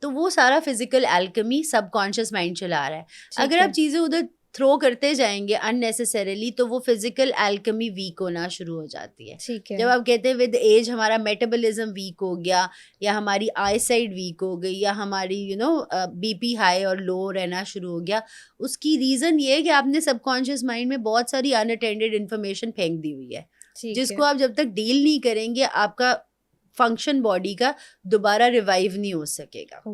تو وہ سارا فزیکل الکمی سب کانشیس مائنڈ چلا رہا ہے. اگر آپ چیزیں ادھر تھرو کرتے جائیں گے ان نیسسریلی تو وہ فزیکل الکمی ویک ہونا شروع ہو جاتی ہے. جب آپ کہتے ہیں ود ایج ہمارا میٹابولزم ویک ہو گیا, یا ہماری آئی سائٹ ویک ہو گئی, یا ہماری بی پی ہائی اور لو رہنا شروع ہو گیا, اس کی ریزن یہ ہے کہ آپ نے سب کانشیس مائنڈ میں بہت ساری ان اٹینڈیڈ انفارمیشن پھینک دی ہوئی ہے, جس کو آپ جب تک ڈیل نہیں کریں گے آپ کا فنکشن باڈی کا دوبارہ ریوائیو نہیں ہو سکے گا.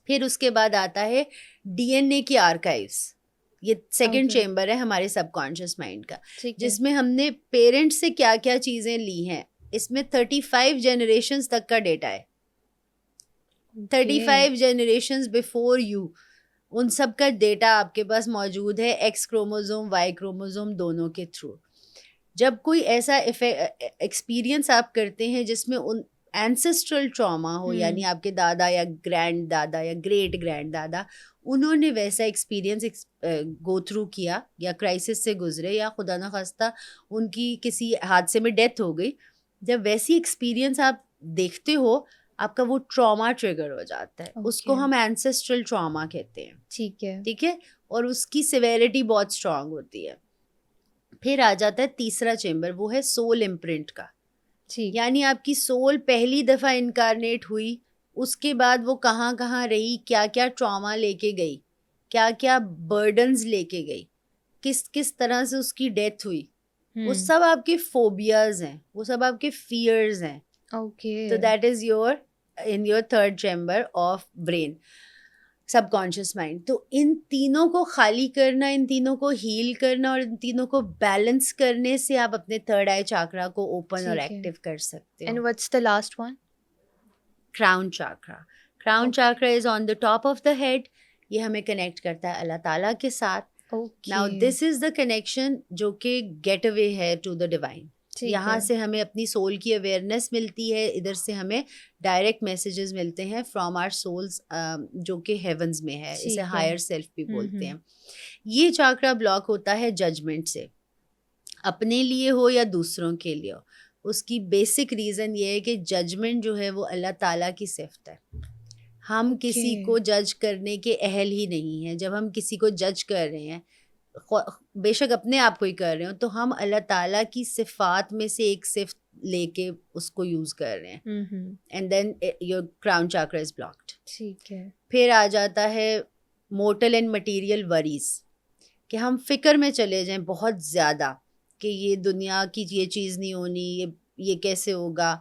پھر اس کے بعد آتا ہے ڈی این اے کی آرکائیوز. یہ سیکنڈ چیمبر ہے ہمارے سب کانشیس مائنڈ کا, جس میں ہم نے پیرنٹس سے کیا کیا چیزیں لی ہیں. اس میں 35 جنریشنز تک کا ڈیٹا ہے, 35 جنریشنز بیفور یو, ان سب کا ڈیٹا آپ کے پاس موجود ہے ایکس کروموزوم وائی کروموزوم دونوں کے تھرو. جب کوئی ایسا ایکسپیرئنس آپ کرتے ہیں جس میں ان اینسسٹرل ٹراما ہو, یعنی آپ کے دادا یا گرینڈ دادا یا گریٹ گرینڈ دادا انہوں نے ویسا ایکسپیرئنس گو تھرو کیا, یا کرائسس سے گزرے, یا خدا نخواستہ ان کی کسی حادثے میں ڈیتھ ہو گئی, جب ویسی ایکسپیرئنس آپ دیکھتے ہو آپ کا وہ ٹراما ٹریگر ہو جاتا ہے. اس کو ہم اینسسٹرل ٹراما کہتے ہیں. ٹھیک ہے, اور اس کی سیویرٹی بہت اسٹرانگ ہوتی ہے. پھر آ جاتا ہے تیسرا چیمبر, وہ ہے سول امپرنٹ کا. یعنی آپ کی سول پہلی دفعہ انکارنیٹ ہوئی, اس کے بعد وہ کہاں کہاں رہی, کیا کیا ٹراما لے کے گئی, کیا کیا برڈنز لے کے گئی, کس کس طرح سے اس کی ڈیتھ ہوئی, وہ سب آپ کے فوبیاز ہیں, وہ سب آپ کے فیئرز ہیں. تو that is in your third chamber of brain, sub conscious mind. تو ان تینوں کو خالی کرنا, ان تینوں کو ہیل کرنا اور ان تینوں کو بیلنس کرنے سے آپ اپنے تھرڈ آئی چاکرا کو اوپن اور ایکٹیو کر سکتے ہو. And what's the last one? Crown chakra. Crown chakra is on the top of the head. یہ ہمیں کنیکٹ کرتا ہے اللہ تعالیٰ کے ساتھ. Now this is the connection جو کہ گیٹ اوے ہے ٹو دا ڈیوائن. یہاں سے ہمیں اپنی سول کی اویئرنیس ملتی ہے, ادھر سے ہمیں ڈائریکٹ میسیجز ملتے ہیں فرام آر سولز جو کہ ہیونز میں ہے, اسے ہائر سیلف بھی بولتے ہیں. یہ چاکرا بلاک ہوتا ہے ججمنٹ سے, اپنے لیے ہو یا دوسروں کے لیے ہو. اس کی بیسک ریزن یہ ہے کہ ججمنٹ جو ہے وہ اللہ تعالیٰ کی صفت ہے. ہم کسی کو جج کرنے کے اہل ہی نہیں ہیں. جب ہم کسی کو جج کر رہے ہیں, بے شک اپنے آپ کو ہی کر رہے ہوں, تو ہم اللہ تعالیٰ کی صفات میں سے ایک صفت لے کے اس کو یوز کر رہے ہیں. And then your crown chakra is blocked. ٹھیک ہے. پھر آ جاتا ہے مورٹل اینڈ مٹیریل وریز, کہ ہم فکر میں چلے جائیں بہت زیادہ کہ یہ دنیا کی یہ چیز نہیں ہونی, یہ کیسے ہوگا.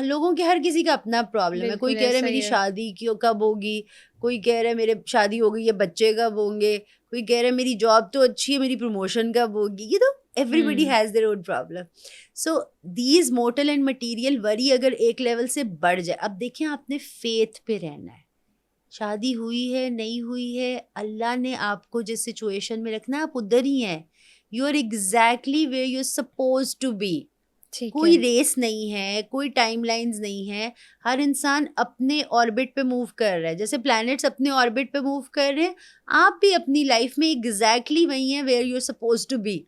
لوگوں کے ہر کسی کا اپنا پرابلم ہے. کوئی کہہ رہا ہے میری شادی کب ہوگی, کوئی کہہ رہا ہے میرے شادی ہو گئی, یہ بچے کب ہوں گے, کوئی کہہ رہا ہے میری جاب تو اچھی ہے, میری پروموشن کب ہوگی. یہ تو everybody has their own problem. So these mortal and material worry اگر ایک لیول سے بڑھ جائے, اب دیکھیں آپ نے فیتھ پہ رہنا ہے. شادی ہوئی ہے نہیں ہوئی ہے, اللہ نے آپ کو جس سچویشن میں رکھنا ہے آپ ادھر ہی ہیں. You are exactly where you are suppose to be. کوئی ریس نہیں ہے, کوئی ٹائم لائنز نہیں ہے. ہر انسان اپنے آربٹ پہ موو کر رہا ہے. جیسے پلانٹس اپنے آربٹ پہ موو کر رہے ہیں, آپ بھی اپنی لائف میں ایگزیکٹلی وہی ہیں where you are suppose to be.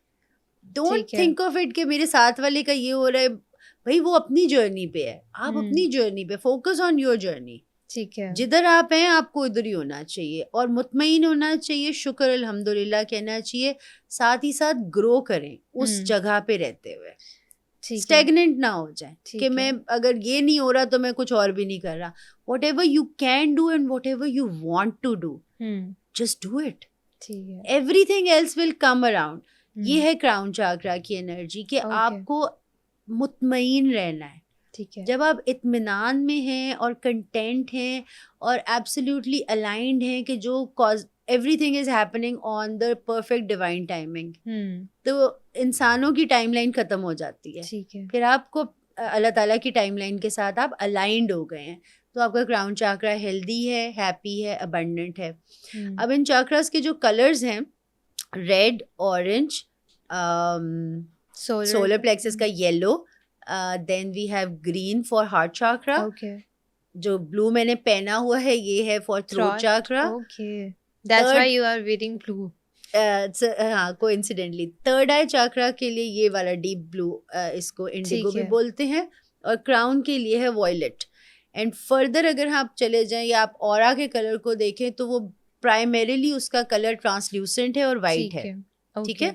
Don't think of it کہ میرے ساتھ والے کا یہ ہو رہا ہے. بھائی وہ اپنی جرنی پہ ہے, آپ اپنی جرنی پہ فوکس آن یور جرنی. ٹھیک ہے. جدھر آپ ہیں آپ کو ادھر ہی ہونا چاہیے, اور مطمئن ہونا چاہیے, شکر الحمدللہ کہنا چاہیے, ساتھ ہی ساتھ گرو کریں اس جگہ پہ رہتے ہوئے. اسٹیگننٹ نہ ہو جائیں کہ میں اگر یہ نہیں ہو رہا تو میں کچھ اور بھی نہیں کر رہا. Whatever you can do and whatever you want to do, just do it. Everything else will come around. یہ ہے کراؤن چاکرا کی انرجی, کہ آپ کو مطمئن رہنا ہے. جب آپ اطمینان میں ہیں اور کنٹینٹ ہیں اور ایبسلیوٹلی الائنڈ ہیں کہ جو every thing is happening on the perfect divine timing. تو انسانوں کی ٹائم لائن ختم ہو جاتی ہے. ٹھیک ہے. پھر آپ کو اللہ تعالیٰ کی ٹائم لائن کے ساتھ آپ الائنڈ ہو گئے ہیں, تو آپ کا کراؤن چاکرا ہیلدی ہے, ہیپی ہے, ابنڈنٹ ہے. اب ان چاکراز کے جو کلرز ہیں, ریڈ, اورنج, سولر پلیکسس کا yellow, then we have green for heart chakra. جو بلو میں نے پہنا ہوا ہے یہ ہے for throat chakra. That's why you are wearing blue. ہاں کوئنسیڈنٹلی. تھرڈ آئی چاکرا کے لیے یہ والا ڈیپ بلو, اس کو انڈیگو بھی بولتے ہیں, اور کراؤن کے لیے ہے وائلٹ. اینڈ فردر اگر آپ چلے جائیں یا آپ اورا کے کلر کو دیکھیں تو وہ پرائمریلی اس کا کلر ٹرانسلیوسنٹ ہے اور وائٹ ہے. ٹھیک ہے.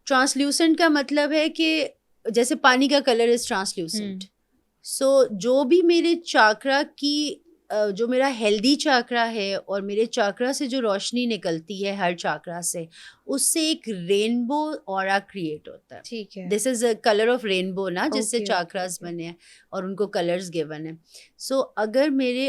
ٹرانسلیوسنٹ کا مطلب ہے کہ جیسے پانی کا کلر از ٹرانسلیوسنٹ. سو جو بھی میرے چاکرا کی جو میرا ہیلدی چاکرا ہے اور میرے چاکرا سے جو روشنی نکلتی ہے ہر چاکرا سے, اس سے ایک رینبو اورا کریٹ ہوتا ہے. ٹھیک ہے. دس از اے کلر آف رینبو نا, جس سے چاکراز بنے ہیں اور ان کو کلرز گیون ہیں. سو اگر میرے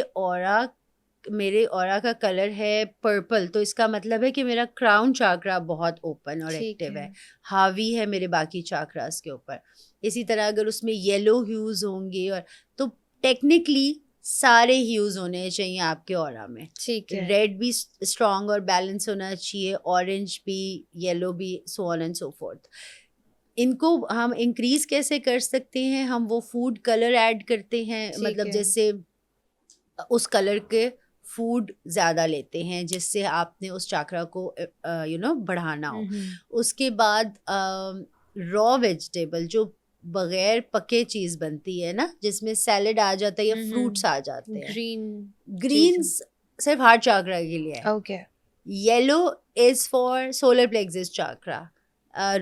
اورا کا کلر ہے پرپل, تو اس کا مطلب ہے کہ میرا کراؤن چاکرا بہت اوپن اور ایکٹیو ہے, حاوی ہے میرے باقی چاکراز کے اوپر. اسی طرح اگر اس میں یلو ہیوز ہوں گے, اور تو ٹیکنیکلی سارے ہیوز ہونے چاہیے آپ کے اورا میں. ٹھیک ہے. ریڈ بھی اسٹرانگ اور بیلنس ہونا چاہیے, اورنج بھی, یلو بھی, سو آن اینڈ سو فورتھ. ان کو ہم انکریز کیسے کر سکتے ہیں؟ ہم وہ فوڈ کلر ایڈ کرتے ہیں, مطلب جیسے اس کلر کے فوڈ زیادہ لیتے ہیں جس سے آپ نے اس چاکرا کو بڑھانا ہو. اس کے بعد را ویجیٹیبل جو بغیر پکے چیز بنتی ہے نا, جس میں سیلڈ آ جاتا ہے یا فروٹس آ جاتے ہیں. گرینز صرف ہارٹ چاکرا کے لیے ہے. Yellow is for solar plexus chakra.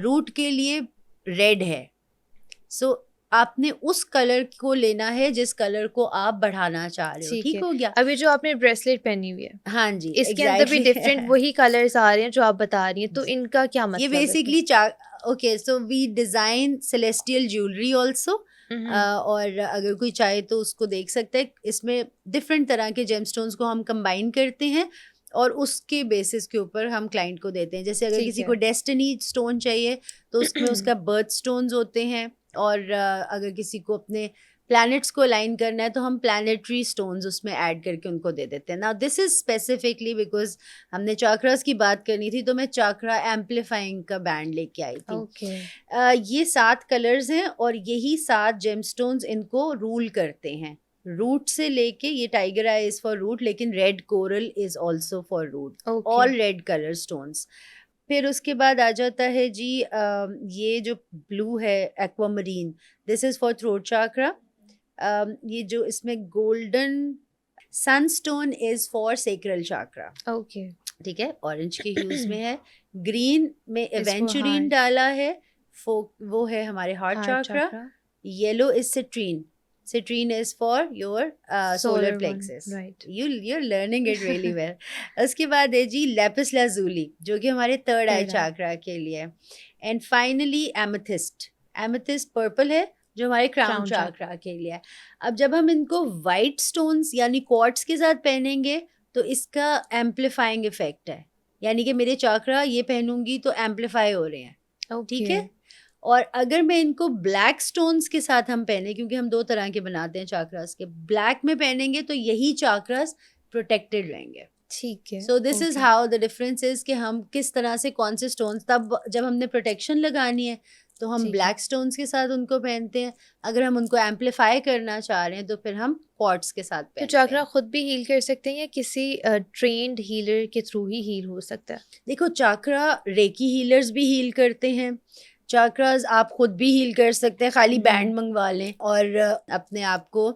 Root کے لیے ریڈ ہے. سو آپ نے اس کلر کو لینا ہے جس کلر کو آپ بڑھانا چاہ رہے ہو. ٹھیک ہو گیا. ابھی جو آپ نے بریسلیٹ پہنی ہوئی ہے, ہاں جی, اس کے اندر بھی ڈفرینٹ وہی کلرز آ رہے ہیں جو آپ بتا رہی ہیں, تو ان کا کیا مطلب ہے؟ یہ basically okay, so we design celestial jewellery also, اور اگر کوئی چاہے تو اس کو دیکھ سکتا ہے. اس میں ڈفرینٹ طرح کے جیم اسٹونس کو ہم کمبائن کرتے ہیں اور اس کے بیسس کے اوپر ہم کلائنٹ کو دیتے ہیں. جیسے اگر کسی کو ڈیسٹنی اسٹون چاہیے تو اس میں اس کا برتھ اسٹونز ہوتے ہیں, اور اگر کسی کو اپنے پلانٹس کو الائن کرنا ہے تو ہم پلانٹری اسٹونز اس میں ایڈ کر کے ان کو دے دیتے ہیں. نا دس از اسپیسیفکلی بیکاز ہم نے چاکراز کی بات کرنی تھی, تو میں چاکرا ایمپلیفائنگ کا بینڈ لے کے آئی تھی. یہ 7 کلرز ہیں اور یہی 7 جیم اسٹونز ان کو رول کرتے ہیں. روٹ سے لے کے, یہ tiger eye is for root, لیکن red coral is also for root, all red colour stones. پھر اس کے بعد آ جاتا ہے جی یہ جو بلو ہے aquamarine, this is for throat chakra. یہ جو اس میں golden sunstone is for sacral chakra. Okay ٹھیک ہے. اورنج کے ہیوز میں ہے, گرین میں ایونچورین ڈالا ہے, وہ ہے ہمارے heart chakra. Yellow is citrine. Citrine is for your solar plexus. Right. You're learning it really well. اس کے بعد ہے جی لیپس لازولی, جو کہ ہمارے تھرڈ آئی چاکرا کے لیے. And finally amethyst. Amethyst purple ہے جو ہمارے کراؤن چاکرا کے لیے. اب جب ہم ان کو وائٹ اسٹونس یعنی کوارٹز کے ساتھ پہنیں گے تو اس کا ایمپلیفائنگ افیکٹ ہے, یعنی کہ میرے چاکرا یہ پہنوں گی تو ایمپلیفائی ہو رہے ہیں. ٹھیک ہے. اور اگر میں ان کو بلیک اسٹونس کے ساتھ ہم پہنیں, کیونکہ ہم 2 طرح کے بناتے ہیں چاکراز کے, بلیک میں پہنیں گے تو یہی چاکراز پروٹیکٹڈ رہیں گے. ٹھیک ہے. سو دس is how the difference is کہ ہم کس طرح سے کون سے اسٹونس, تب جب ہم نے پروٹیکشن لگانی ہے تو ہم بلیک اسٹونس کے ساتھ ان کو پہنتے ہیں. اگر ہم ان کو ایمپلیفائی کرنا چاہ رہے ہیں تو پھر ہم کوارٹز کے ساتھ پہنتے ہیں. تو چاکرا خود بھی ہیل کر سکتے ہیں یا کسی ٹرینڈ ہیلر کے تھرو ہی ہیل ہو سکتا ہے؟ دیکھو چاکرا ریکی ہیلرز بھی ہیل کرتے ہیں, چاکراز آپ خود بھی ہیل کر سکتے ہیں, خالی بینڈ منگوا لیں اور اپنے آپ کو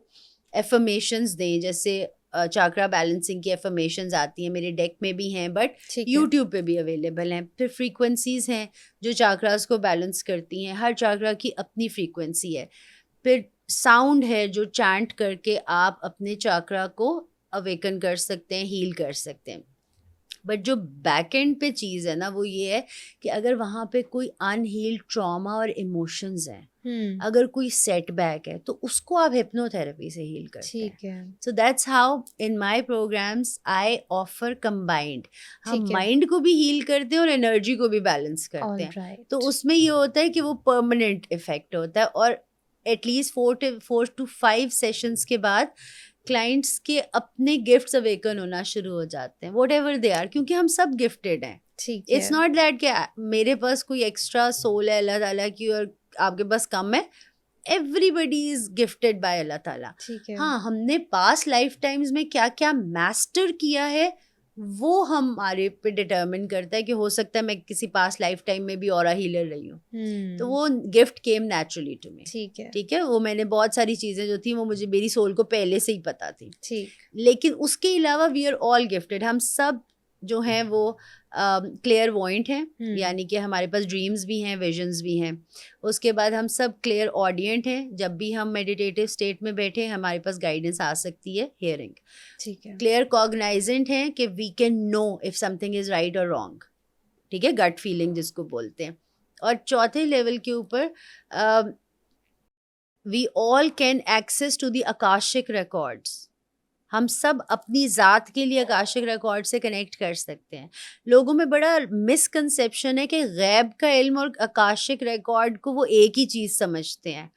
ایفرمیشنز دیں. جیسے چاکرا بیلنسنگ کی ایفرمیشنز آتی ہیں, میرے ڈیک میں بھی ہیں, بٹ یوٹیوب پہ بھی اویلیبل ہیں. پھر فریکوینسیز ہیں جو چاکراز کو بیلنس کرتی ہیں, ہر چاکرا کی اپنی فریکوینسی ہے. پھر ساؤنڈ ہے جو چانٹ کر کے آپ اپنے چاکرا کو اویکن کر سکتے ہیں, ہیل کر سکتے ہیں. بٹ جو بیک اینڈ پہ چیز ہے نا وہ یہ ہے کہ اگر وہاں پہ کوئی انہیلڈ ٹراما اور ایموشنز ہیں اگر کوئی سیٹ بیک ہے تو اس کو آپ ہپنو تھراپی سے ہیل کرتے ہیں. ٹھیک ہے. So that's how in my programs I offer combined. ہم ٹھیک ہے. مائنڈ کو بھی ہیل کرتے ہیں اور انرجی کو بھی بیلنس کرتے ہیں. Alright. تو اس میں یہ ہوتا ہے کہ وہ پرماننٹ افیکٹ ہوتا ہے, اور ایٹ لیسٹ 4 to 5 سیشنس کے بعد کلائنٹس کے اپنے گفٹس اویکن ہونا شروع ہو جاتے ہیں, واٹ ایور دے آر, کیونکہ ہم سب گفٹیڈ ہیں. ٹھیک ہے. اٹس ناٹ دیٹ کہ میرے پاس کوئی ایکسٹرا سول ہے اللہ تعالیٰ کی اور آپ کے پاس کم ہے. Everybody is gifted by Allah تعالیٰ. ٹھیک ہے. ہاں, ہم نے پاسٹ لائف ٹائمز میں کیا کیا میسٹر کیا ہے وہ ہمارے پہ ڈٹرمن کرتا ہے کہ ہو سکتا ہے میں کسی پاسٹ لائف ٹائم میں بھی اورا ہیلر رہی ہوں. تو وہ gift came naturally to me. ٹھیک ہے. ٹھیک ہے, وہ میں نے بہت ساری چیزیں جو تھیں وہ مجھے میری سول کو پہلے سے ہی پتا تھی. ٹھیک. لیکن اس کے علاوہ وی آر آل گفٹیڈ. ہم سب جو ہیں وہ کلیئر وائنٹ ہیں, یعنی کہ ہمارے پاس ڈریمز بھی ہیں, ویژنز بھی ہیں. اس کے بعد ہم سب کلیئر آڈینٹ ہیں. جب بھی ہم میڈیٹیٹیو اسٹیٹ میں بیٹھے ہمارے پاس گائیڈنس آ سکتی ہے, ہیئرنگ. ٹھیک ہے. کلیئر کوگنائزنٹ ہیں کہ we can know if something is right اور رانگ. ٹھیک ہے, گٹ فیلنگ جس کو بولتے ہیں. اور چوتھے لیول کے اوپر we all can access to the Akashic records. ہم سب اپنی ذات کے لیے اکاشک ریکارڈ سے کنیکٹ کر سکتے ہیں. لوگوں میں بڑا مسکنسیپشن ہے کہ غیب کا علم اور اکاشک ریکارڈ کو وہ ایک ہی چیز سمجھتے ہیں.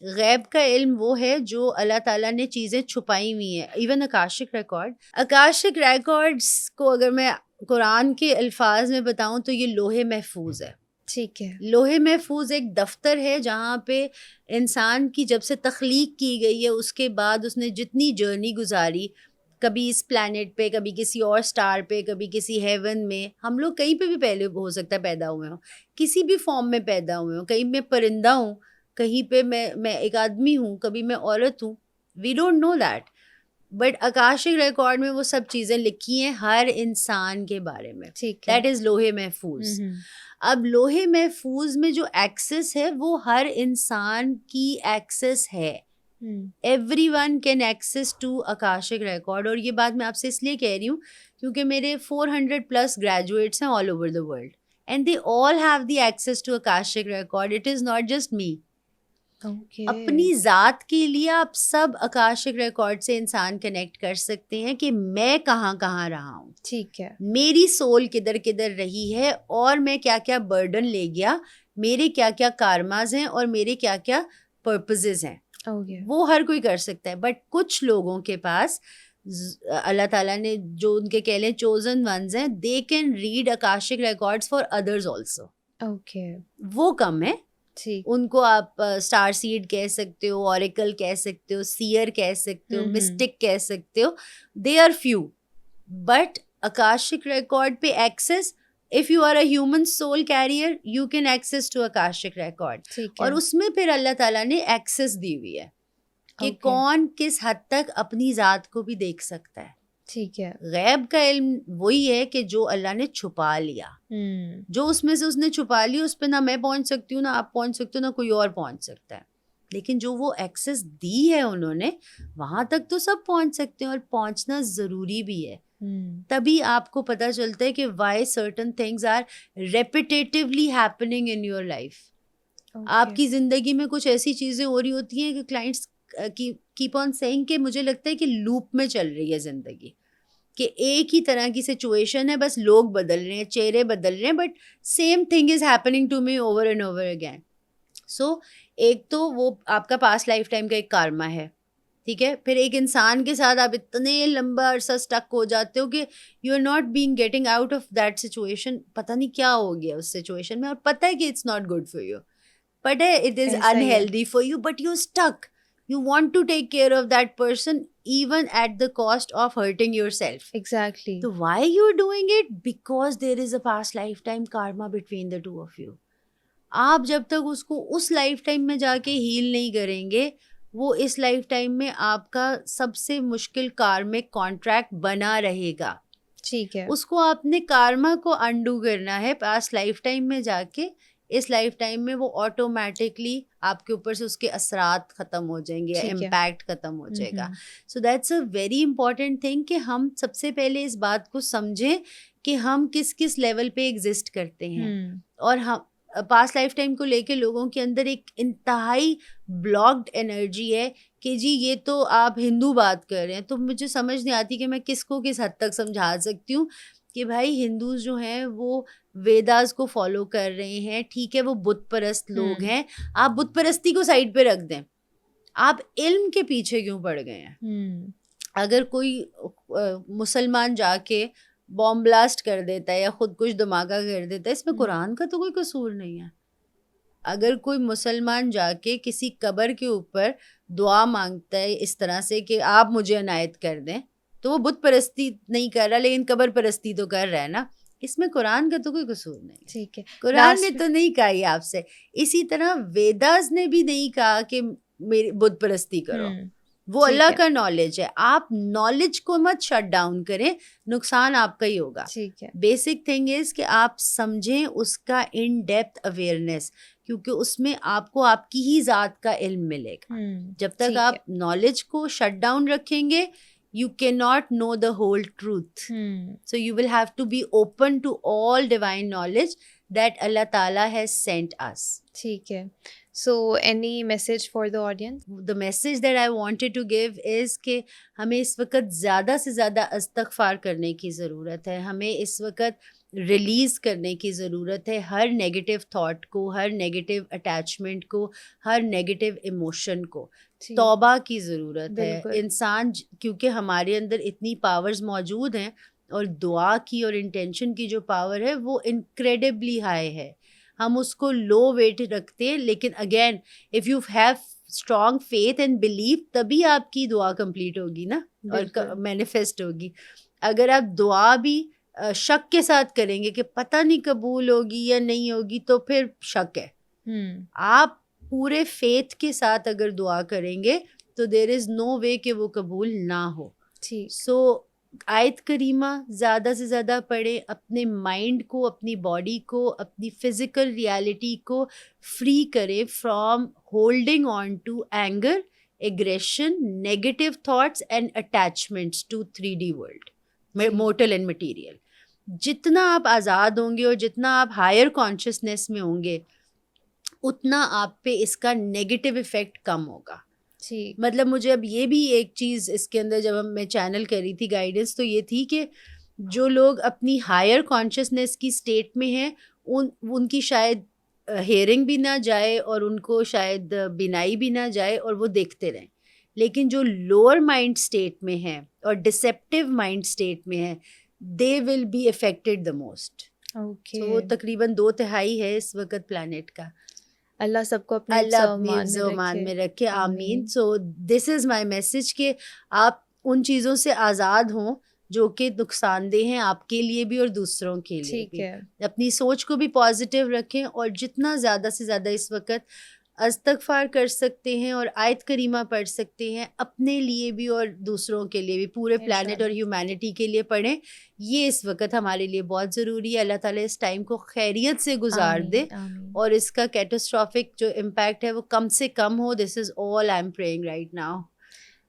غیب کا علم وہ ہے جو اللہ تعالیٰ نے چیزیں چھپائی ہوئی ہیں. ایون اکاشک ریکارڈس کو اگر میں قرآن کے الفاظ میں بتاؤں تو یہ لوح محفوظ ہے. ٹھیک ہے. لوح محفوظ ایک دفتر ہے جہاں پہ انسان کی جب سے تخلیق کی گئی ہے اس کے بعد اس نے جتنی جرنی گزاری, کبھی اس پلانٹ پہ, کبھی کسی اور اسٹار پہ, کبھی کسی ہیون میں. ہم لوگ کہیں پہ بھی پہلے ہو سکتا ہے پیدا ہوئے ہوں, کسی بھی فارم میں پیدا ہوئے ہوں. کہیں میں پرندہ ہوں, کہیں پہ میں ایک آدمی ہوں, کبھی میں عورت ہوں. We don't know that, but Akashic record میں وہ سب چیزیں لکھی ہیں ہر انسان کے بارے میں. ٹھیک ہے. دیٹ از لوح محفوظ. اب لوح محفوظ میں جو ایکسس ہے وہ ہر انسان کی ایکسس ہے. Everyone can access to Akashic record. اور یہ بات میں آپ سے اس لیے کہہ رہی ہوں کیونکہ میرے 400+ گریجویٹس ہیں all over the world, and they all have the access to Akashic record. It is not just me. اپنی ذات کے لیے آپ سب اکاشک ریکارڈ سے انسان کنیکٹ کر سکتے ہیں کہ میں کہاں کہاں رہا ہوں. ٹھیک ہے. میری سول کدھر کدھر رہی ہے اور میں کیا کیا برڈن لے گیا, میرے کیا کیا کارماز ہیں اور میرے کیا کیا پرپزز ہیں. وہ ہر کوئی کر سکتا ہے. بٹ کچھ لوگوں کے پاس اللہ تعالیٰ نے جو ان کے کہہ لیں چوزن ونز ہیں, they can read Akashic records for others also. وہ کم ہے. ان کو آپ اسٹار سیڈ کہہ سکتے ہو, اوریکل کہہ سکتے ہو, سیئر کہہ سکتے ہو, مسٹک کہہ سکتے ہو. They are few. But Akashic record پہ access, if you are a human soul carrier you can access to akashic record. اور اس میں پھر اللہ تعالیٰ نے ایکسس دی ہوئی ہے کہ کون کس حد تک اپنی ذات کو بھی دیکھ سکتا ہے. ٹھیک ہے. غیب کا علم وہی ہے کہ جو اللہ نے چھپا لیا, جو اس میں سے اس نے چھپا لیا اس پہ نہ میں پہنچ سکتی ہوں, نہ آپ پہنچ سکتے ہو, نہ کوئی اور پہنچ سکتا ہے. لیکن جو وہ ایکسس دی ہے انہوں نے, وہاں تک تو سب پہنچ سکتے ہیں اور پہنچنا ضروری بھی ہے. تبھی آپ کو پتہ چلتا ہے کہ why certain things are repetitively happening in your life. آپ کی زندگی میں کچھ ایسی چیزیں ہو رہی ہوتی ہیں کہ کلائنٹس کیپ آن سیئنگ کہ مجھے لگتا ہے کہ لوپ میں چل رہی ہے زندگی, کہ ایک ہی طرح کی سچویشن ہے, بس لوگ بدل رہے ہیں, چہرے بدل رہے ہیں, but same thing is happening to me over and over again. So ایک تو وہ آپ کا پاسٹ لائف ٹائم کا ایک کارما ہے. ٹھیک ہے. پھر ایک انسان کے ساتھ آپ اتنے لمبا عرصہ اسٹک ہو جاتے ہو کہ you are not being getting out of that situation. پتہ نہیں کیا ہو گیا اس سچویشن میں, اور پتہ ہے کہ it's not good for you, but it is unhealthy for you, but you stick. You want to take care of that person even at the cost of hurting yourself. Exactly. So why you're doing it? Because there is a past lifetime karma between the two of you. آپ جب تک اس کو اس life time میں جا کے heel نہیں کریں گے, وہ اس لائف ٹائم میں آپ کا سب سے مشکل کارمک کانٹریکٹ بنا رہے گا. ٹھیک ہے. اس کو آپ نے کارما کو انڈو کرنا ہے پاسٹ لائف ٹائم میں جا کے. اس لائف ٹائم میں وہ آٹومیٹکلی آپ کے اوپر سے اس کے اثرات ختم ہو جائیں گے, امپیکٹ ختم ہو جائے گا. So that's a very important thing کہ ہم سب سے پہلے اس بات کو سمجھیں کہ ہم کس کس لیول پہ ایگزسٹ کرتے ہیں, اور ہم پاسٹ لائف ٹائم کو لے کے لوگوں کے اندر ایک انتہائی بلاکڈ انرجی ہے کہ جی یہ تو آپ ہندو بات کر رہے ہیں. تو مجھے سمجھ نہیں آتی کہ میں کس کو کس حد تک سمجھا سکتی ہوں کہ بھائی ہندوز جو ہیں وہ ویداز کو فالو کر رہے ہیں, ٹھیک ہے وہ بت پرست لوگ ہیں, آپ بت پرستی کو سائڈ پہ رکھ دیں, آپ علم کے پیچھے کیوں پڑ گئے ہیں؟ اگر کوئی مسلمان جا کے بام بلاسٹ کر دیتا ہے یا خود کچھ دھماکہ کر دیتا ہے, اس میں قرآن کا تو کوئی قصور نہیں ہے. اگر کوئی مسلمان جا کے کسی قبر کے اوپر دعا مانگتا ہے اس طرح سے کہ آپ مجھے عنایت کر دیں, تو وہ بت پرستی نہیں کر رہا لیکن قبر پرستی تو کر رہا ہے نا. اس میں قرآن کا تو کوئی قصور نہیں. ٹھیک ہے, قرآن نے تو نہیں کہا یہ آپ سے. اسی طرح ویداز نے بھی نہیں کہا کہ میری بت پرستی کرو, وہ اللہ کا نالج ہے. آپ نالج کو مت شٹ ڈاؤن کریں, نقصان آپ کا ہی ہوگا. ٹھیک ہے, بیسک تھنگ از کہ آپ سمجھیں اس کا ان ڈیپتھ اویئرنیس, کیونکہ اس میں آپ کو آپ کی ہی ذات کا علم ملے گا. جب تک آپ نالج کو شٹ ڈاؤن رکھیں گے, you cannot know the whole truth. So you will have to be open to all divine knowledge that Allah Ta'ala has sent us. ٹھیک ہے. So any message for the audience? The message that I wanted to give is کہ ہمیں اس وقت زیادہ سے زیادہ استغفار کرنے کی ضرورت ہے. ہمیں اس وقت ریلیز کرنے کی ضرورت ہے ہر نیگیٹو تھاٹ کو, ہر نیگیٹو اٹیچمنٹ کو, ہر نیگیٹو ایموشن کو. توبہ کی ضرورت ہے. انسان کیونکہ ہمارے اندر اتنی پاورز موجود ہیں, اور دعا کی اور انٹینشن کی جو پاور ہے وہ انکریڈبلی ہائی ہے. ہم اس کو لو ویٹ رکھتے ہیں, لیکن again if you have strong faith and believe, تبھی آپ کی دعا کمپلیٹ ہوگی نا, اور مینیفیسٹ ہوگی. اگر آپ دعا بھی شک کے ساتھ کریں گے کہ پتہ نہیں قبول ہوگی یا نہیں ہوگی, تو پھر شک ہے. آپ پورے فیتھ کے ساتھ اگر دعا کریں گے تو دیر از نو وے کہ وہ قبول نہ ہو. سو آیت کریمہ زیادہ سے زیادہ پڑھیں, اپنے مائنڈ کو, اپنی باڈی کو, اپنی فزیکل ریالٹی کو فری کریں from holding on to anger, aggression, negative thoughts and attachments to 3D world, mortal and material. جتنا آپ آزاد ہوں گے اور جتنا آپ ہائر کانشیسنیس میں ہوں گے, اتنا آپ پہ اس کا نیگیٹو ایفیکٹ کم ہوگا. مطلب مجھے اب یہ بھی ایک چیز اس کے اندر جب میں چینل کر رہی تھی گائیڈنس, تو یہ تھی کہ جو لوگ اپنی ہائر کانشیسنیس کی اسٹیٹ میں ہیں, ان کی شاید ہیئرنگ بھی نہ جائے اور ان کو شاید بینائی بھی نہ جائے اور وہ دیکھتے رہیں. لیکن جو لوور مائنڈ اسٹیٹ میں ہیں اور ڈسیپٹیو مائنڈ اسٹیٹ میں ہیں, they will be affected the most. وہ تقریباً 2/3 ہے اس وقت پلانٹ کا. اللہ سب کو اپنے حفظ و امان میں رکھے, آمین. سو دس از مائی میسج کہ آپ ان چیزوں سے آزاد ہوں جو کہ نقصان دہ ہیں آپ کے لیے بھی اور دوسروں کے لیے بھی. اپنی سوچ کو بھی پازیٹیو رکھیں, اور جتنا زیادہ سے زیادہ اس وقت استغفار کر سکتے ہیں اور آیت کریمہ پڑھ سکتے ہیں, اپنے لیے بھی اور دوسروں کے لیے بھی, پورے پلانٹ اور ہیومینٹی کے لیے پڑھیں. یہ اس وقت ہمارے لیے بہت ضروری ہے. اللہ تعالیٰ اس ٹائم کو خیریت سے گزار دے اور اس کا کیٹاسٹرافک جو امپیکٹ ہے وہ کم سے کم ہو. This is all I am praying right now.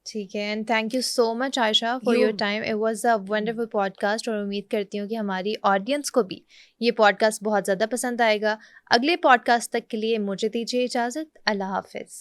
ٹھیک ہے, and thank you so much Ayesha for your time. It was a wonderful podcast, اور امید کرتی ہوں کہ ہماری آڈینس کو بھی یہ پوڈ کاسٹ بہت زیادہ پسند آئے گا. اگلے پوڈ کاسٹ تک کے لیے مجھے دیجیے اجازت. اللہ حافظ.